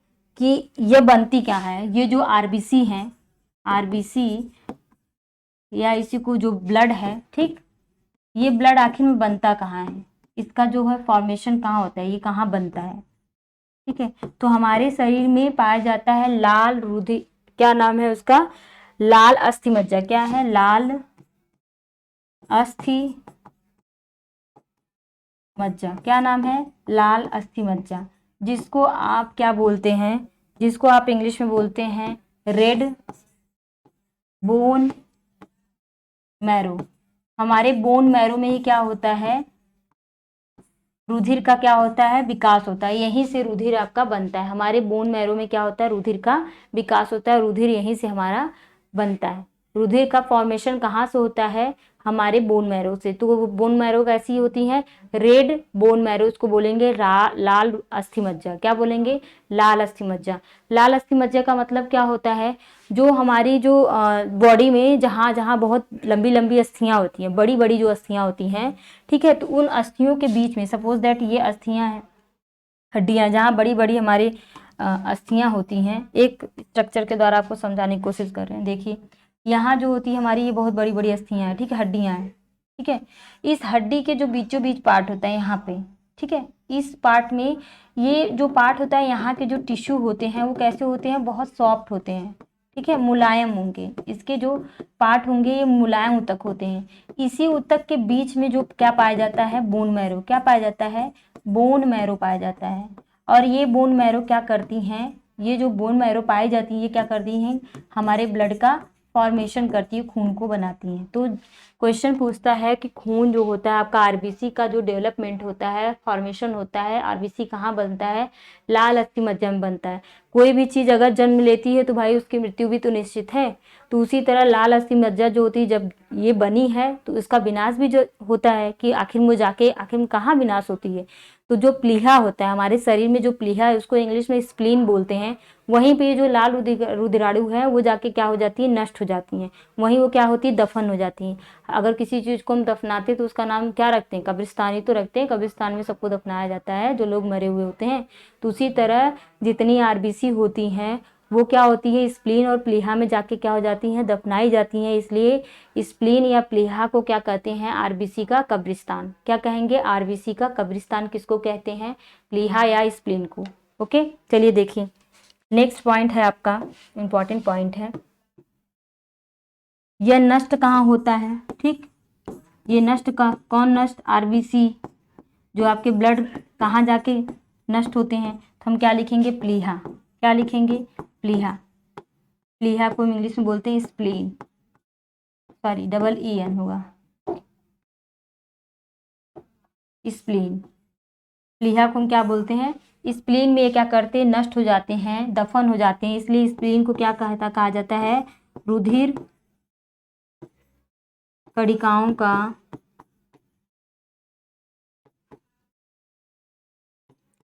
कि ये बनती क्या है। ये जो आरबीसी है, आरबीसी या इसी को जो ब्लड है, ठीक, ये ब्लड आखिर में बनता कहाँ है, इसका जो है फॉर्मेशन कहाँ होता है, ये कहाँ बनता है। ठीक है, तो हमारे शरीर में पाया जाता है लाल रुधिर, क्या नाम है उसका, लाल अस्थि मज्जा। क्या है, लाल अस्थि मज्जा। क्या नाम है, लाल अस्थि मज्जा, जिसको आप क्या बोलते हैं, जिसको आप इंग्लिश में बोलते हैं रेड बोन मैरो। हमारे बोन मैरो में ही क्या होता है, रुधिर का क्या होता है, विकास होता है। यहीं से रुधिर आपका बनता है। हमारे बोन मैरो में क्या होता है, रुधिर का विकास होता है। रुधिर यहीं से हमारा बनता है। रुधिर का फॉर्मेशन कहाँ से होता है, हमारे बोन मैरो से। तो वो बोन मैरो कैसी होती है, रेड बोन मैरो, उसको बोलेंगे लाल अस्थि मज्जा। क्या बोलेंगे, लाल अस्थि मज्जा। लाल अस्थि मज्जा का मतलब क्या होता है, जो हमारी जो बॉडी में जहाँ जहाँ बहुत लंबी लंबी अस्थियाँ होती हैं, बड़ी बड़ी जो अस्थियाँ होती हैं, ठीक है, तो उन अस्थियों के बीच में, सपोज दैट ये अस्थियाँ हैं, हड्डियाँ, जहाँ बड़ी बड़ी हमारी अस्थियाँ होती हैं। एक स्ट्रक्चर के द्वारा आपको समझाने की कोशिश कर रहे हैं। देखिए, यहाँ जो होती है हमारी, ये बहुत बड़ी बड़ी अस्थियाँ हैं, ठीक है, हड्डियाँ हैं। ठीक है, इस हड्डी के जो बीचों बीच पार्ट होता है यहाँ पे, ठीक है, इस पार्ट में, ये जो पार्ट होता है, यहाँ के जो टिश्यू होते हैं वो कैसे होते हैं, बहुत सॉफ्ट होते हैं। ठीक है, मुलायम होंगे। इसके जो पार्ट होंगे ये मुलायम ऊतक होते हैं। इसी ऊतक के बीच में जो क्या पाया जाता है, बोन मैरो। क्या पाया जाता है, बोन मैरो पाया जाता है। और ये बोन मैरो क्या करती हैं, ये जो बोन मैरो पाई जाती है ये क्या करती हैं, हमारे ब्लड का फॉर्मेशन करती है, खून को बनाती हैं। तो क्वेश्चन पूछता है कि खून जो होता है आपका आरबीसी का जो डेवलपमेंट होता है, फॉर्मेशन होता है, आरबीसी कहाँ बनता है, लाल अस्थि मज्जा में बनता है। कोई भी चीज़ अगर जन्म लेती है तो भाई उसकी मृत्यु भी तो निश्चित है। तो उसी तरह लाल अस्थि मज्जा जो होती है जब ये बनी है तो इसका विनाश भी जो होता है कि आखिर में जाके आखिर में कहाँ विनाश होती है, तो जो प्लीहा होता है हमारे शरीर में, जो प्लीहा है उसको इंग्लिश में स्प्लीन बोलते हैं, वहीं पे जो लाल रुधिराणु है वो जाके क्या हो जाती है, नष्ट हो जाती हैं। वहीं वो क्या होती है, दफन हो जाती हैं। अगर किसी चीज़ को हम दफनाते तो उसका नाम क्या रखते हैं, कब्रिस्तान ही तो रखते हैं। कब्रिस्तान में सबको दफनाया जाता है जो लोग मरे हुए होते हैं। तो उसी तरह जितनी आरबीसी होती हैं वो क्या होती है, स्प्लीन और प्लीहा में जाके क्या हो जाती हैं, दफनाई जाती हैं। इसलिए स्प्लीन या प्लीहा को क्या कहते हैं, आरबीसी का कब्रिस्तान। क्या कहेंगे, आरबीसी का कब्रिस्तान किसको कहते हैं, प्लीहा या स्प्लीन को। ओके, चलिए देखिए नेक्स्ट पॉइंट है आपका, इंपॉर्टेंट पॉइंट है, यह नष्ट कहाँ होता है। ठीक, ये नष्ट का कौन नष्ट, आरबीसी जो आपके ब्लड कहाँ जाके नष्ट होते हैं, तो हम क्या लिखेंगे, प्लीहा। क्या लिखेंगे, प्लीहा। प्लीहा को इंग्लिश में बोलते हैं spleen, sorry double E N होगा, स्प्लीन। प्लीहा को हम क्या बोलते हैं, स्प्लीन में ये क्या करते हैं, नष्ट हो जाते हैं, दफन हो जाते हैं। इसलिए स्प्लीन को क्या कहा जाता है, रुधिर कणिकाओं का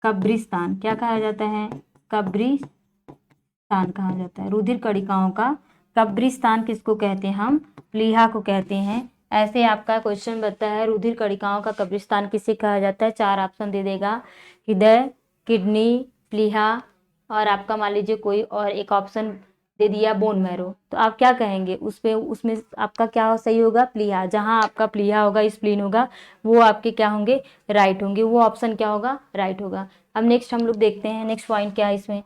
कब्रिस्तान। क्या कहा जाता है, कब्रिस्तान कहा जाता है। रुधिर कणिकाओं का कब्रिस्तान किसको कहते हैं, हम प्लीहा को कहते हैं। ऐसे आपका क्वेश्चन बनता है, रुधिर कणिकाओं का कब्रिस्तान किसे कहा जाता है। 4 ऑप्शन दे देगा, हृदय, किडनी, प्लीहा और आपका मान लीजिए कोई और एक ऑप्शन दे दिया बोन मैरो। तो आप क्या कहेंगे उस पे, उसमें आपका क्या सही होगा, प्लीहा। जहां आपका प्लीहा होगा, स्प्लीन होगा, वो आपके क्या होंगे, राइट होंगे। वो ऑप्शन क्या होगा, राइट होगा। अब नेक्स्ट हम लोग देखते हैं नेक्स्ट पॉइंट क्या है इसमें।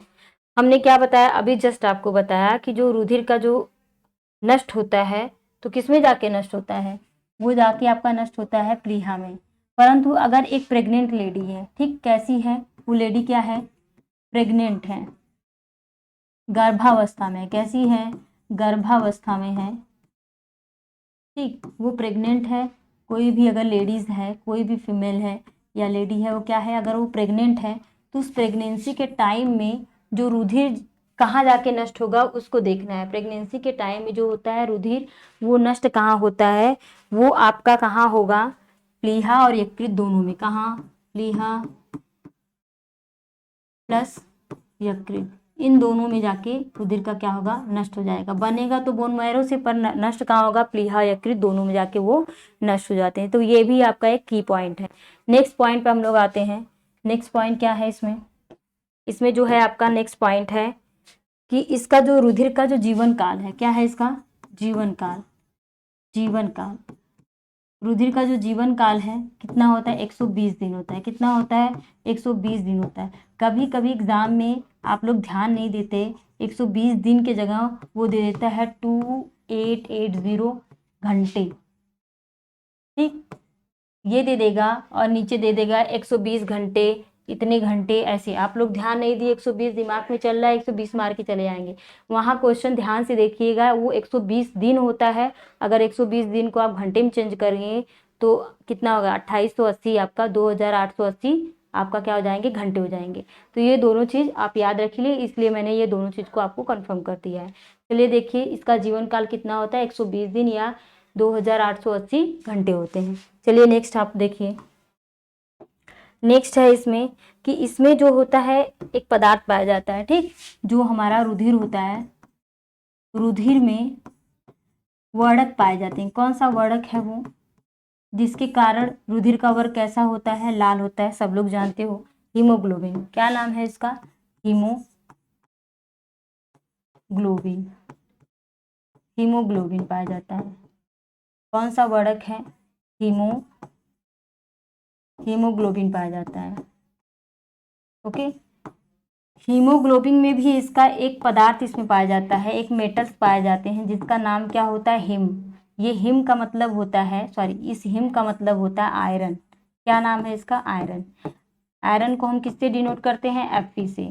हमने क्या बताया, अभी जस्ट आपको बताया कि जो रुधिर का जो नष्ट होता है तो किसमें जाके नष्ट होता है, वो जाके आपका नष्ट होता है प्लीहा में। परंतु अगर एक प्रेग्नेंट लेडी है, ठीक, कैसी है वो लेडी, क्या है, प्रेग्नेंट है, गर्भावस्था में, कैसी है, गर्भावस्था में है। ठीक, वो प्रेग्नेंट है। कोई भी अगर लेडीज है, कोई भी फीमेल है या लेडी है, वो क्या है, अगर वो प्रेग्नेंट है तो उस प्रेगनेंसी के टाइम में जो रुधिर कहाँ जाके नष्ट होगा उसको देखना है। प्रेगनेंसी के टाइम में जो होता है रुधिर, वो नष्ट कहाँ होता है, वो आपका कहाँ होगा, प्लीहा और यकृत दोनों में। कहाँ, प्लीहा प्लस यकृत, इन दोनों में जाके रुधिर का क्या होगा, नष्ट हो जाएगा। बनेगा तो बोन मैरो से, पर नष्ट कहाँ होगा, प्लीहा यकृत दोनों में जाके वो नष्ट हो जाते हैं। तो ये भी आपका एक की पॉइंट है। नेक्स्ट पॉइंट पे हम लोग आते हैं। नेक्स्ट पॉइंट क्या है इसमें, इसमें जो है आपका नेक्स्ट पॉइंट है कि इसका जो रुधिर का जो जीवन काल है, क्या है इसका, जीवन काल। जीवन काल, रुधिर का जो जीवन काल है कितना होता है, 120 दिन होता है। कितना होता है, 120 दिन होता है। कभी कभी एग्जाम में आप लोग ध्यान नहीं देते, 120 दिन के जगह वो दे देता है 2880 घंटे। ठीक, ये दे देगा और नीचे दे देगा 120 घंटे, इतने घंटे, ऐसे आप लोग ध्यान नहीं दिए, 120 दिमाग में चल रहा है, 120 मार के चले जाएंगे। वहाँ क्वेश्चन ध्यान से देखिएगा, वो 120 दिन होता है। अगर 120 दिन को आप घंटे में चेंज करेंगे तो कितना होगा, 2880 आपका 2880 आपका क्या हो जाएंगे, घंटे हो जाएंगे। तो ये दोनों चीज़ आप याद रख लिए, इसलिए मैंने ये दोनों चीज़ को आपको कन्फर्म कर दिया है। चलिए देखिए इसका जीवन काल कितना होता है, 120 दिन या 2880 घंटे होते हैं। चलिए नेक्स्ट आप देखिए, नेक्स्ट है इसमें कि इसमें जो होता है एक पदार्थ पाया जाता है, ठीक, जो हमारा रुधिर होता है, रुधिर में वर्णक पाए जाते हैं। कौन सा वर्णक है वो, जिसके कारण रुधिर का वर्ग कैसा होता है, लाल होता है, सब लोग जानते हो, हीमोग्लोबिन। क्या नाम है इसका, हीमोग्लोबिन। हीमोग्लोबिन पाया जाता है। कौन सा वर्णक है, हीमोग्लोबिन पाया जाता है। ओके, हीमोग्लोबिन में भी इसका एक पदार्थ इसमें पाया जाता है, एक मेटल्स पाए जाते हैं जिसका नाम क्या होता है, हिम। ये हिम का मतलब होता है, सॉरी, इस हिम का मतलब होता है आयरन। क्या नाम है इसका, आयरन। आयरन को हम किससे डिनोट करते हैं, Fe से।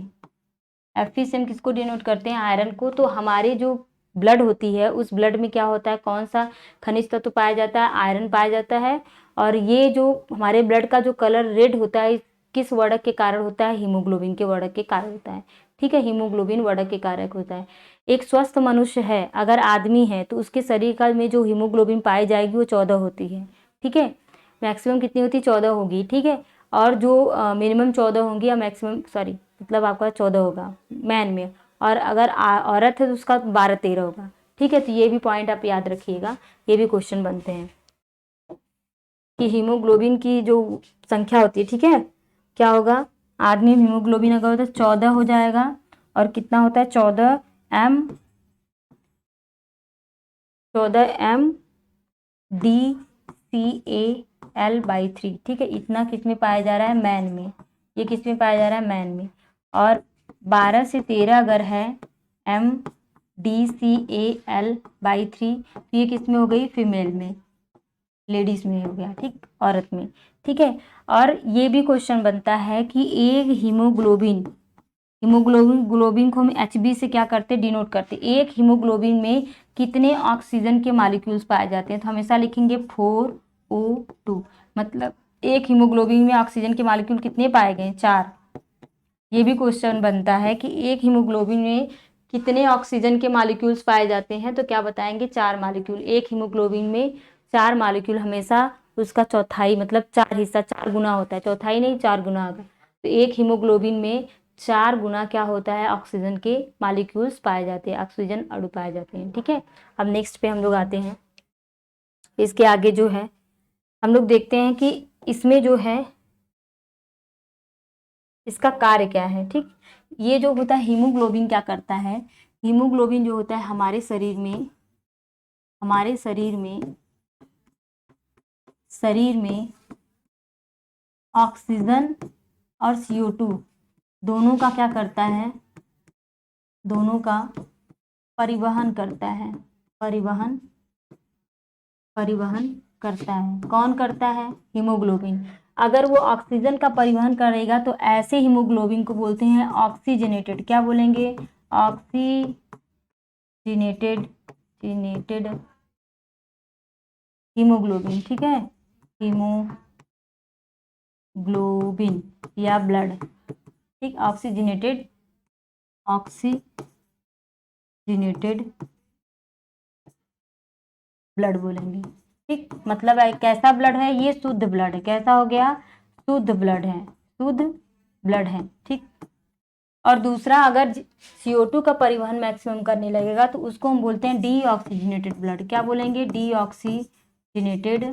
Fe से हम किसको डिनोट करते हैं, आयरन को। तो हमारे जो ब्लड होती है उस ब्लड में क्या होता है, कौन सा खनिज तत्व पाया जाता है, आयरन पाया जाता है। और ये जो हमारे ब्लड का जो कलर रेड होता है किस वर्णक के कारण होता है, हीमोग्लोबिन के वर्णक के कारण होता है। ठीक है, हीमोग्लोबिन वर्णक के कारक होता है। एक स्वस्थ मनुष्य है, अगर आदमी है तो उसके शरीर का में जो हीमोग्लोबिन पाई जाएगी वो 14 होती है। ठीक है, मैक्सिमम कितनी होती है, 14 होगी। ठीक है, और जो मिनिमम 14 होंगी या मैक्सिमम सॉरी मतलब आपका 14 होगा मैन में, और अगर औरत है तो उसका 12-13 होगा। ठीक है, तो ये भी पॉइंट आप याद रखिएगा, ये भी क्वेश्चन बनते हैं कि हीमोग्लोबिन की जो संख्या होती है, ठीक है, क्या होगा, आदमी में हीमोग्लोबिन अगर होता है 14 हो जाएगा, और कितना होता है 14 DCAL/3। ठीक है, इतना किस में पाया जा रहा है, मैन में, ये किस में पाया जा रहा है, मैन में। और 12 से 13 अगर है MDCAL/3 तो ये किस में हो गई, फीमेल में, लेडीज में हो गया, ठीक, औरत में। ठीक है, और ये भी क्वेश्चन बनता है कि एक हीमोग्लोबिन हीमोग्लोबिन को हम HB से क्या करते, डिनोट करते। एक हीमोग्लोबिन में कितने ऑक्सीजन के मॉलिक्यूल्स पाए जाते हैं, तो हमेशा लिखेंगे 4O2। मतलब एक हीमोग्लोबिन में ऑक्सीजन के मॉलिक्यूल कितने पाए गए, 4। ये भी क्वेश्चन बनता है कि एक हीमोग्लोबिन में कितने ऑक्सीजन के मॉलिक्यूल्स पाए जाते हैं, तो क्या बताएंगे, 4 मॉलिक्यूल। एक हीमोग्लोबिन में 4 मॉलिक्यूल, हमेशा उसका चौथाई मतलब 4 हिस्सा, 4 गुना होता है, चौथाई नहीं 4 गुना होगा। तो एक हीमोग्लोबिन में 4 गुना क्या होता है, ऑक्सीजन के मॉलिक्यूल्स पाए जाते हैं, ऑक्सीजन अणु पाए जाते हैं। ठीक है, अब नेक्स्ट पे हम लोग आते हैं। इसके आगे जो है हम लोग देखते हैं कि इसमें जो है इसका कार्य क्या है। ठीक, ये जो होता है हीमोग्लोबिन क्या करता है, हीमोग्लोबिन जो होता है हमारे शरीर में ऑक्सीजन और CO2 दोनों का क्या करता है, दोनों का परिवहन करता है, परिवहन करता है। कौन करता है, हीमोग्लोबिन। अगर वो ऑक्सीजन का परिवहन करेगा तो ऐसे हीमोग्लोबिन को बोलते हैं ऑक्सीजनेटेड। क्या बोलेंगे, ऑक्सीजनेटेड जिनेटेड हीमोग्लोबिन। ठीक है, हीमोग्लोबिन या ब्लड। ठीक, ऑक्सीजनेटेड ब्लड बोलेंगे। ठीक, मतलब कैसा ब्लड है, ये शुद्ध ब्लड है। कैसा हो गया, शुद्ध ब्लड है, शुद्ध ब्लड है। ठीक, और दूसरा अगर CO2 का परिवहन मैक्सिमम करने लगेगा तो उसको हम बोलते हैं डीऑक्सीजनेटेड ब्लड। क्या बोलेंगे, डीऑक्सीजनेटेड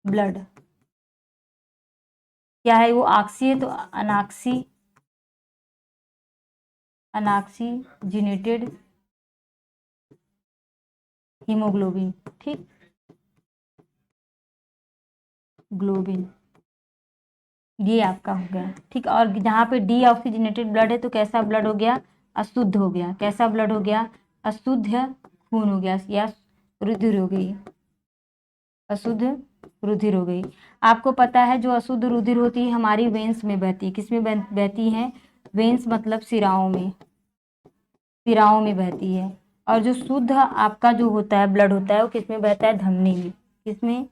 ब्लड। क्या है वो, ऑक्सी है तो अनऑक्सीजनेटेड हीमोग्लोबिन। ठीक, ग्लोबिन ये आपका हो गया। ठीक, और जहाँ पे डीऑक्सीजनेटेड ब्लड है तो कैसा ब्लड हो गया, अशुद्ध हो गया। कैसा ब्लड हो गया, अशुद्ध खून हो गया, या रुधिर हो गई, अशुद्ध रुधिर हो गई। आपको पता है जो अशुद्ध रुधिर होती है हमारी वेन्स में बहती है। किसमें बहती है, वेन्स मतलब सिराओं में, सिराओं में बहती है। और जो शुद्ध आपका जो होता है ब्लड होता है वो किसमें बहता है, धमनी में। किसमें,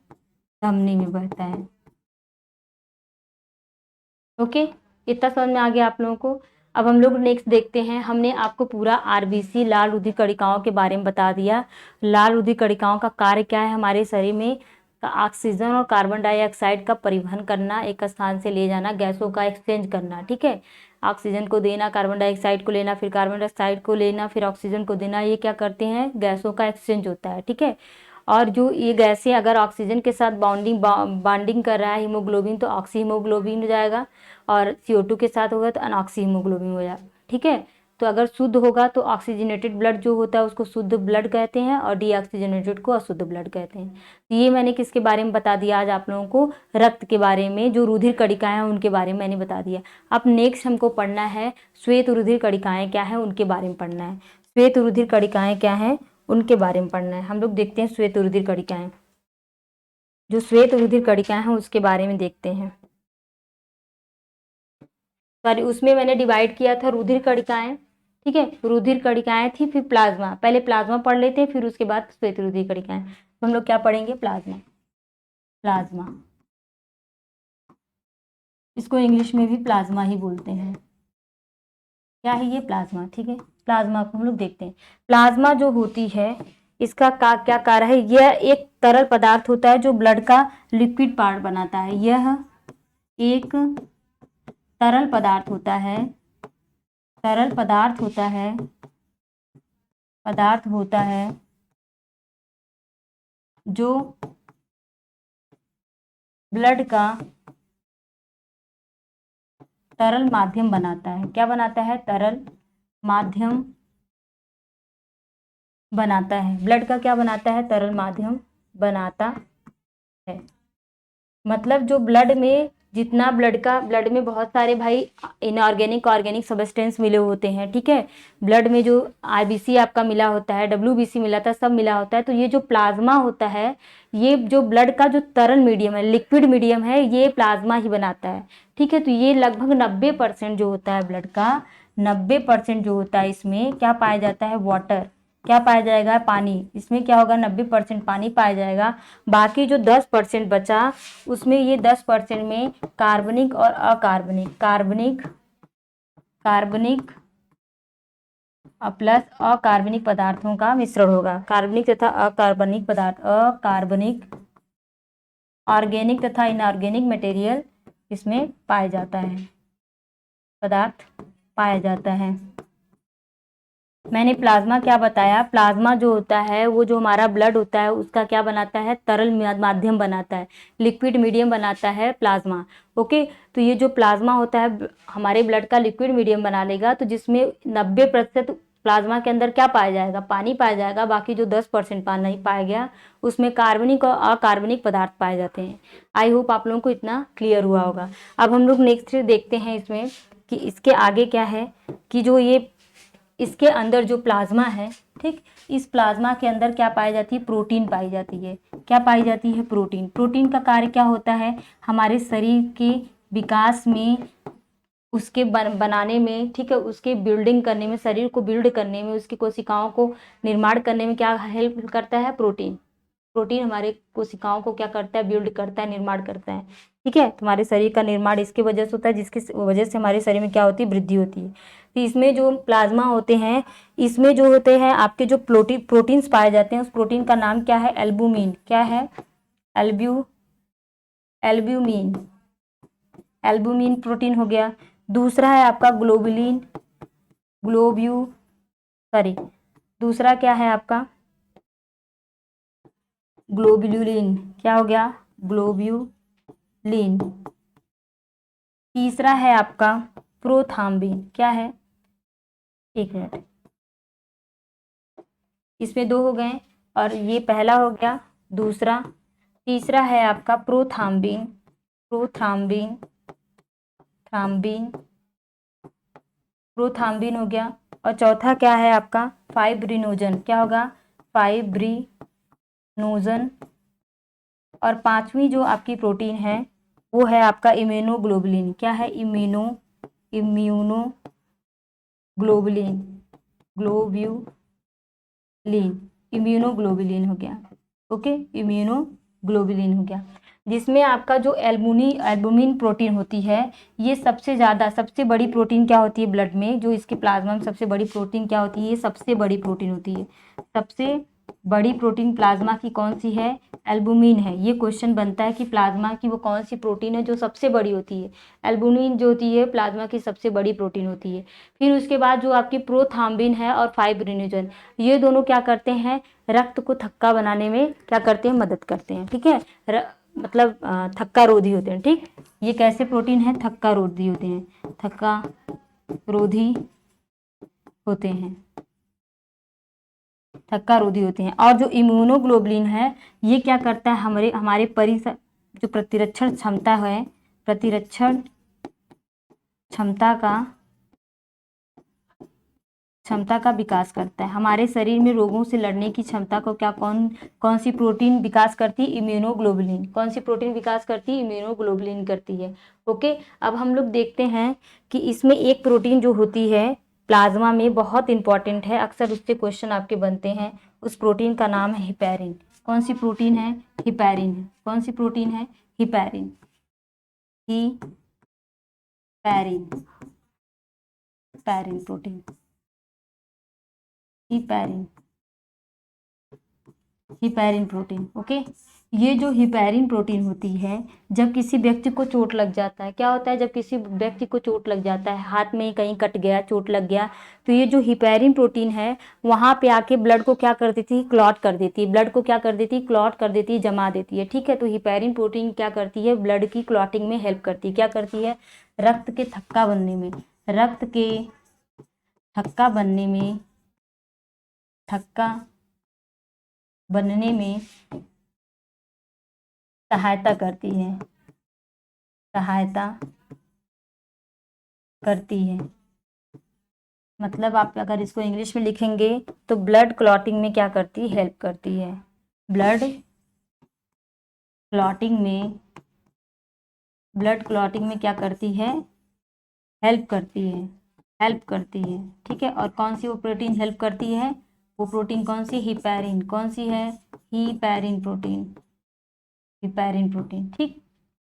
धमनी में बहता है। ओके, इतना समझ में आ गया आप लोगों को। अब हम लोग नेक्स्ट देखते हैं। हमने आपको पूरा RBC लाल रुधिर कणिकाओं के बारे में बता दिया। लाल रुधिर कणिकाओं का कार्य क्या है, हमारे शरीर में ऑक्सीजन और कार्बन डाइऑक्साइड का परिवहन करना, एक स्थान से ले जाना, गैसों का एक्सचेंज करना। ठीक है, ऑक्सीजन को देना, कार्बन डाइऑक्साइड को लेना, फिर कार्बन डाइऑक्साइड को लेना, फिर ऑक्सीजन को देना, ये क्या करते हैं, गैसों का एक्सचेंज होता है। ठीक है, और जो ये गैसें अगर ऑक्सीजन के साथ बॉन्डिंग कर रहा है हीमोग्लोबिन तो ऑक्सी हीमोग्लोबिन हो जाएगा, और CO2 के साथ होगा तो अनऑक्सी हीमोग्लोबिन हो जाएगा। ठीक है, तो अगर शुद्ध होगा तो ऑक्सीजनेटेड ब्लड जो होता है उसको शुद्ध ब्लड कहते हैं, और डीऑक्सीजनेटेड को अशुद्ध ब्लड कहते हैं। तो ये मैंने किसके बारे में बता दिया आज आप लोगों को, रक्त के बारे में, जो रुधिर कणिकाएं हैं उनके बारे में मैंने बता दिया। अब नेक्स्ट हमको पढ़ना है श्वेत रुधिर कणिकाएं क्या है, उनके बारे में पढ़ना है। श्वेत रुधिर कणिकाएं क्या है, उनके बारे में पढ़ना है। हम लोग देखते हैं श्वेत रुधिर कणिकाएं। जो श्वेत रुधिर कणिकाएं हैं उसके बारे में देखते हैं। सॉरी, उसमें मैंने डिवाइड किया था रुधिर कणिकाएं। ठीक है, रुधिर कणिकाएं थी, फिर प्लाज्मा, पहले प्लाज्मा पढ़ लेते हैं, फिर उसके बाद श्वेत रुधिर कणिकाएं। तो हम लोग क्या पढ़ेंगे? प्लाज्मा। प्लाज्मा, इसको इंग्लिश में भी प्लाज्मा ही बोलते हैं। क्या है ये? प्लाज्मा। ठीक है, प्लाज्मा को हम लोग देखते हैं। प्लाज्मा जो होती है, इसका क्या कार्य है? यह एक तरल पदार्थ होता है जो ब्लड का लिक्विड पार्ट बनाता है। यह एक तरल पदार्थ होता है, तरल पदार्थ होता है, पदार्थ होता है जो ब्लड का तरल माध्यम बनाता है। क्या बनाता है? तरल माध्यम बनाता है। ब्लड का क्या बनाता है? तरल माध्यम बनाता है। मतलब जो ब्लड में जितना ब्लड में बहुत सारे भाई इनऑर्गेनिक ऑर्गेनिक सब्सटेंस मिले होते हैं। ठीक है, ब्लड में जो आरबीसी आपका मिला होता है, डब्ल्यूबीसी मिला था, सब मिला होता है। तो ये जो प्लाज्मा होता है, ये जो ब्लड का जो तरल मीडियम है, लिक्विड मीडियम है, ये प्लाज्मा ही बनाता है। ठीक है, तो ये लगभग 90% जो होता है ब्लड का, 90% जो होता है, इसमें क्या पाया जाता है? वाटर। क्या पाया जाएगा? पानी। इसमें क्या होगा? 90% पानी पाया जाएगा। बाकी जो 10% बचा, उसमें ये 10% में कार्बनिक और अकार्बनिक, कार्बनिक प्लस अकार्बनिक पदार्थों का मिश्रण होगा। कार्बनिक तथा अकार्बनिक पदार्थ, अकार्बनिक ऑर्गेनिक तथा इनऑर्गेनिक मटेरियल इसमें पाया जाता है, पदार्थ पाया जाता है। मैंने प्लाज्मा क्या बताया? प्लाज्मा जो होता है, वो जो हमारा ब्लड होता है, उसका क्या बनाता है? तरल माध्यम बनाता है, लिक्विड मीडियम बनाता है प्लाज्मा। ओके, तो ये जो प्लाज्मा होता है हमारे ब्लड का लिक्विड मीडियम बना लेगा, तो जिसमें 90% प्लाज्मा के अंदर क्या पाया जाएगा? पानी पाया जाएगा। बाकी जो 10% पानी नहीं पाया गया, उसमें कार्बनिक और अकार्बनिक पदार्थ पाए जाते हैं। आई होप आप लोगों को इतना क्लियर हुआ होगा। अब हम लोग नेक्स्ट देखते हैं इसमें कि इसके आगे क्या है, कि जो ये इसके अंदर जो प्लाज्मा है, ठीक, इस प्लाज्मा के अंदर क्या पाई जाती है? प्रोटीन पाई जाती है। क्या पाई जाती है? प्रोटीन। प्रोटीन का कार्य क्या होता है? हमारे शरीर के विकास में, उसके बनाने में, ठीक है, उसके बिल्डिंग करने में, शरीर को बिल्ड करने में, उसकी कोशिकाओं को निर्माण करने में क्या हेल्प करता है? प्रोटीन। प्रोटीन हमारे कोशिकाओं को क्या करता है? बिल्ड करता है, निर्माण करता है। ठीक है, तुम्हारे शरीर का निर्माण इसके वजह से होता है, जिसकी वजह से हमारे शरीर में क्या होती है? वृद्धि होती है। तो इसमें जो प्लाज्मा होते हैं, इसमें जो होते हैं आपके जो प्रोटीन्स पाए जाते हैं, उस प्रोटीन का नाम क्या है? एल्बुमिन। क्या है? एल्ब्यूमिन। एल्बुमिन प्रोटीन हो गया। दूसरा है आपका ग्लोबुलिन, दूसरा क्या है आपका? ग्लोब्यूलिन। क्या हो गया? ग्लोब्यूलिन। तीसरा है आपका प्रोथाम्बिन। क्या है? एक मिनट, इसमें दो हो गए और ये पहला हो गया, दूसरा। तीसरा है आपका प्रोथाम्बिन, प्रोथाम्बिन, प्रोथाम्बिन हो गया। और चौथा क्या है आपका? फाइब्रिनोजन। क्या होगा? फाइब्रिनोजन। और पांचवी जो आपकी प्रोटीन है, वो है आपका इम्यूनोग्लोबुलिन। क्या है? इम्यूनोग्लोबुलिन, इम्यूनोग्लोबुलिन हो गया। ओके, इम्यूनोग्लोबुलिन हो गया। जिसमें आपका जो एल्बुमिन प्रोटीन होती है, ये सबसे बड़ी प्रोटीन क्या होती है ब्लड में? जो इसके प्लाज्मा में सबसे बड़ी प्रोटीन क्या होती है? ये सबसे बड़ी प्रोटीन होती है। सबसे बड़ी प्रोटीन प्लाज्मा की कौन सी है? एल्बुमिन है। ये क्वेश्चन बनता है कि प्लाज्मा की वो कौन सी प्रोटीन है जो सबसे बड़ी होती है? एल्बुमिन जो होती है प्लाज्मा की सबसे बड़ी प्रोटीन होती है। फिर उसके बाद जो आपकी प्रोथाम्बिन है और फाइब्रिनोजन, ये दोनों क्या करते हैं? रक्त को थक्का बनाने में क्या करते हैं? मदद करते हैं। ठीक है, मतलब थक्का रोधी होते हैं। ठीक, ये कैसे प्रोटीन है? थक्का रोधी होते हैं, थक्का रोधी होते हैं, थक्का रोधी होते हैं। और जो इम्यूनोग्लोबुलिन है, ये क्या करता है? हमारे जो प्रतिरक्षण क्षमता है, प्रतिरक्षण क्षमता का विकास करता है। हमारे शरीर में रोगों से लड़ने की क्षमता को क्या कौन सी प्रोटीन विकास करती है? इम्यूनोग्लोबुलिन। कौन सी प्रोटीन विकास करती है? इम्यूनोग्लोबुलिन करती है। ओके, अब हम लोग देखते हैं कि इसमें एक प्रोटीन जो होती है, प्लाज्मा में बहुत इंपॉर्टेंट है, अक्सर उससे क्वेश्चन आपके बनते हैं। उस प्रोटीन का नाम है हिपैरिन। कौन सी प्रोटीन है? हिपैरिन। कौन सी प्रोटीन है? Heparin. Heparin, heparin protein, heparin, heparin protein. Okay, ये जो हिपैरिन प्रोटीन होती है, जब किसी व्यक्ति को चोट लग जाता है, क्या होता है जब किसी व्यक्ति को चोट लग जाता है, हाथ में कहीं कट गया, चोट लग गया, तो ये जो हिपैरिन प्रोटीन है वहां पे आके ब्लड को क्या कर देती है? क्लॉट कर देती है। ब्लड को क्या कर देती है? क्लॉट कर देती है, जमा देती है। ठीक है, तो हिपैरिन प्रोटीन क्या करती है? ब्लड की क्लॉटिंग में हेल्प करती है। क्या करती है? रक्त के थक्का बनने में, रक्त के थक्का बनने में, थक्का बनने में सहायता करती है, सहायता करती है। मतलब आप अगर इसको इंग्लिश में लिखेंगे तो ब्लड क्लॉटिंग में क्या करती है? हेल्प करती है। ब्लड क्लॉटिंग में, ब्लड क्लॉटिंग में क्या करती है? हेल्प करती है, हेल्प करती है। ठीक है, और कौन सी वो प्रोटीन हेल्प करती है? वो प्रोटीन कौन सी? हिपैरिन। कौन सी है? Heparin protein, heparin protein. ठीक,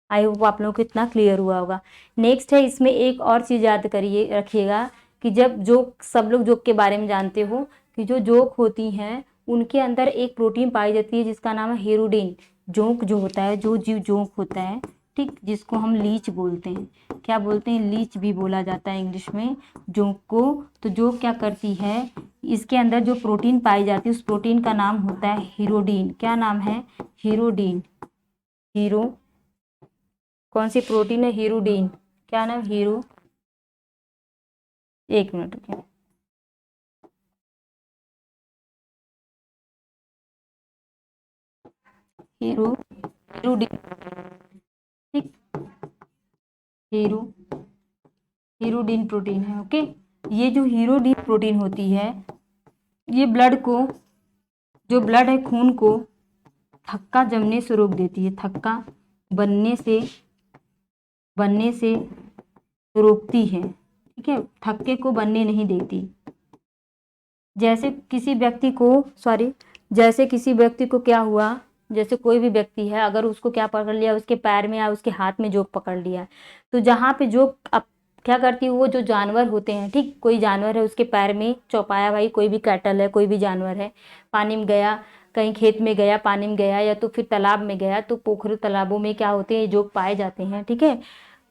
आई होप आप लोगों को इतना क्लियर हुआ होगा। नेक्स्ट है, इसमें एक और चीज़ याद करिए, रखिएगा कि जब जोक, सब लोग जोक के बारे में जानते हो कि जो जोक होती हैं उनके अंदर एक प्रोटीन पाई जाती है जिसका नाम है हीरोडिन। जोंक जो होता है, जो जीव जोंक होता है, ठीक, जिसको हम लीच बोलते हैं। क्या बोलते हैं? लीच भी बोला जाता है इंग्लिश में जोंक को। तो जोंक क्या करती है? इसके अंदर जो प्रोटीन पाई जाती है उस प्रोटीन का नाम होता है हीरोडिन। क्या नाम है? हीरोडिन। हीरो, कौन सी प्रोटीन है? हीरोडिन। क्या नाम? हीरो, एक मिनट रुकिए। हीरोडिन। ठीक, हीरो, हीरोडिन प्रोटीन है। ओके, ये जो हीरोडिन प्रोटीन होती है, ये ब्लड को, जो ब्लड है, खून को थक्का जमने से रोक देती है, थक्का बनने से रोकती है। ठीक है, थक्के को बनने नहीं देती। जैसे किसी व्यक्ति को, सॉरी, जैसे किसी व्यक्ति को क्या हुआ, जैसे कोई भी व्यक्ति है, अगर उसको क्या पकड़ लिया, उसके पैर में या उसके हाथ में जोक पकड़ लिया, तो जहाँ पे जोक अब क्या करती है, वो जो जानवर होते हैं, ठीक, कोई जानवर है उसके पैर में चौपाया, भाई कोई भी कैटल है, कोई भी जानवर है, पानी में गया, कहीं खेत में गया, पानी में गया, या तो फिर तालाब में गया, तो पोखर तालाबों में क्या होते हैं? जोक पाए जाते हैं। ठीक है,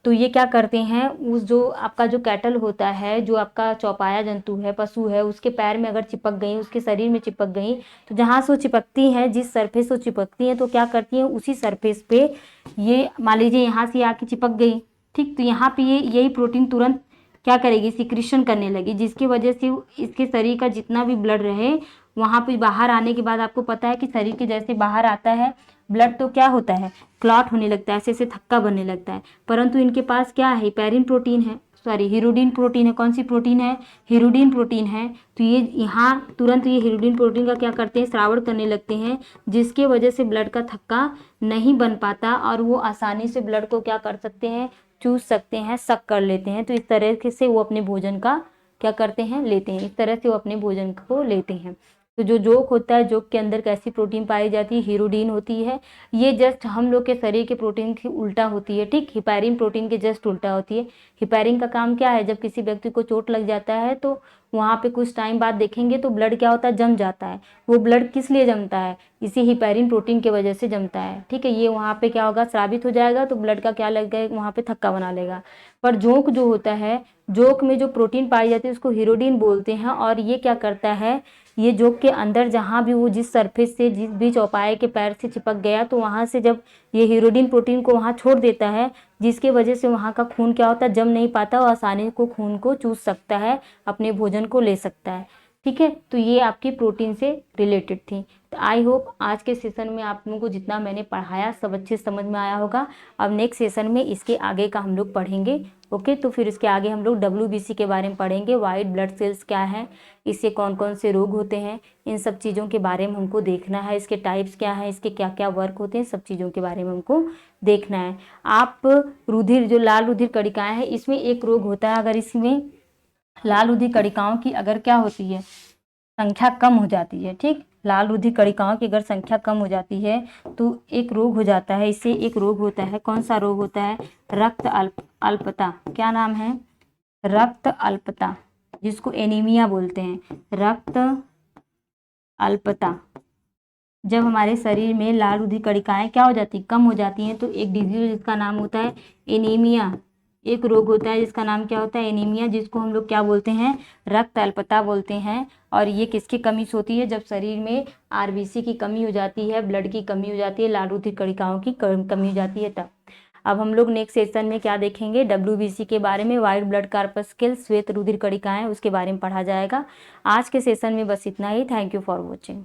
तो ये क्या करते हैं, उस जो आपका जो कैटल होता है, जो आपका चौपाया जंतु है, पशु है, उसके पैर में अगर चिपक गई, उसके शरीर में चिपक गई, तो जहाँ से वो चिपकती हैं, जिस सरफेस से वो चिपकती हैं, तो क्या करती हैं, उसी सरफेस पे ये, मान लीजिए यहाँ से आके चिपक गई, ठीक, तो यहाँ पे ये यही प्रोटीन तुरंत क्या करेगी? सिक्रीशन करने लगी, जिसकी वजह से इसके शरीर का जितना भी ब्लड रहे, वहाँ पे बाहर आने के बाद आपको पता है कि शरीर के जैसे बाहर आता है ब्लड, तो क्या होता है? क्लॉट होने लगता है, ऐसे ऐसे थक्का बनने लगता है। परंतु इनके पास क्या है? हिपैरिन प्रोटीन है, सॉरी हीरोडिन प्रोटीन है। कौन सी प्रोटीन है? हीरोडिन प्रोटीन है। तो ये यहाँ तुरंत ये हीरोडिन प्रोटीन का क्या करते हैं? श्रावण करने लगते हैं, जिसके वजह से ब्लड का थक्का नहीं बन पाता और वो आसानी से ब्लड को क्या कर सकते हैं? चूस सकते हैं, सक कर लेते हैं। तो इस तरह से वो अपने भोजन का क्या करते हैं? लेते हैं। इस तरह से वो अपने भोजन को लेते हैं। तो जो जोक होता है, जोक के अंदर कैसी प्रोटीन पाई जाती है? हीरोडिन होती है। ये जस्ट हम लोग के शरीर के प्रोटीन की उल्टा होती है, ठीक, हिपैरिन प्रोटीन के जस्ट उल्टा होती है। हिपैरिन का काम क्या है? जब किसी व्यक्ति को चोट लग जाता है तो वहाँ पे कुछ टाइम बाद देखेंगे तो ब्लड क्या होता है? जम जाता है। वो ब्लड किस लिए जमता है? इसी हिपैरिन प्रोटीन की वजह से जमता है। ठीक है, ये वहाँ पे क्या होगा? स्रावित हो जाएगा, तो ब्लड का क्या लग गया? वहाँ पे थक्का बना लेगा। पर जोंक जो होता है, जोंक में जो प्रोटीन पाई जाती है उसको हीरोडिन बोलते हैं। और ये क्या करता है? ये जोंक के अंदर जहाँ भी वो, जिस सरफेस से, जिस भी चौपाए के पैर से चिपक गया, तो वहाँ से जब ये हीरोडिन प्रोटीन को वहाँ छोड़ देता है, जिसके वजह से वहाँ का खून क्या होता है? जम नहीं पाता और आसानी को खून को चूस सकता है, अपने भोजन को ले सकता है। ठीक है, तो ये आपकी प्रोटीन से रिलेटेड थी। तो आई होप आज के सेशन में आप लोगों को जितना मैंने पढ़ाया सब अच्छे समझ में आया होगा। अब नेक्स्ट सेशन में इसके आगे का हम लोग पढ़ेंगे। ओके, तो फिर इसके आगे हम लोग WBC के बारे में पढ़ेंगे। वाइट ब्लड सेल्स क्या है, इससे कौन कौन से रोग होते हैं, इन सब चीज़ों के बारे में हमको देखना है। इसके टाइप्स क्या हैं, इसके क्या क्या वर्क होते हैं, सब चीज़ों के बारे में हमको देखना है। आप रुधिर, जो लाल रुधिर कणिकाएं हैं, इसमें एक रोग होता है, अगर इसमें लाल रुधिर कणिकाओं की अगर क्या होती है, संख्या कम हो जाती है, ठीक, लाल रुधिर कणिकाओं की अगर संख्या कम हो जाती है तो एक रोग हो जाता है, इससे एक रोग होता है, कौन सा रोग होता है, रक्त अल्पता। क्या नाम है, रक्त अल्पता, जिसको एनीमिया बोलते हैं, रक्त अल्पता। जब हमारे शरीर में लाल रुधिर कणिकाएं क्या हो जाती, कम हो जाती हैं, तो एक डिजीज जिसका नाम होता है एनीमिया, एक रोग होता है जिसका नाम क्या होता है, एनीमिया, जिसको हम लोग क्या बोलते हैं, रक्त अल्पता बोलते हैं। और ये किसकी कमी से होती है, जब शरीर में आरबीसी की कमी हो जाती है, ब्लड की कमी हो जाती है, लाल रुधिर कणिकाओं की कमी हो जाती है तब। अब हम लोग नेक्स्ट सेशन में क्या देखेंगे, डब्ल्यूबीसी के बारे में, व्हाइट ब्लड कार्पस्कल, श्वेत रुधिर कणिकाएं, उसके बारे में पढ़ा जाएगा। आज के सेशन में बस इतना ही। Thank you for watching.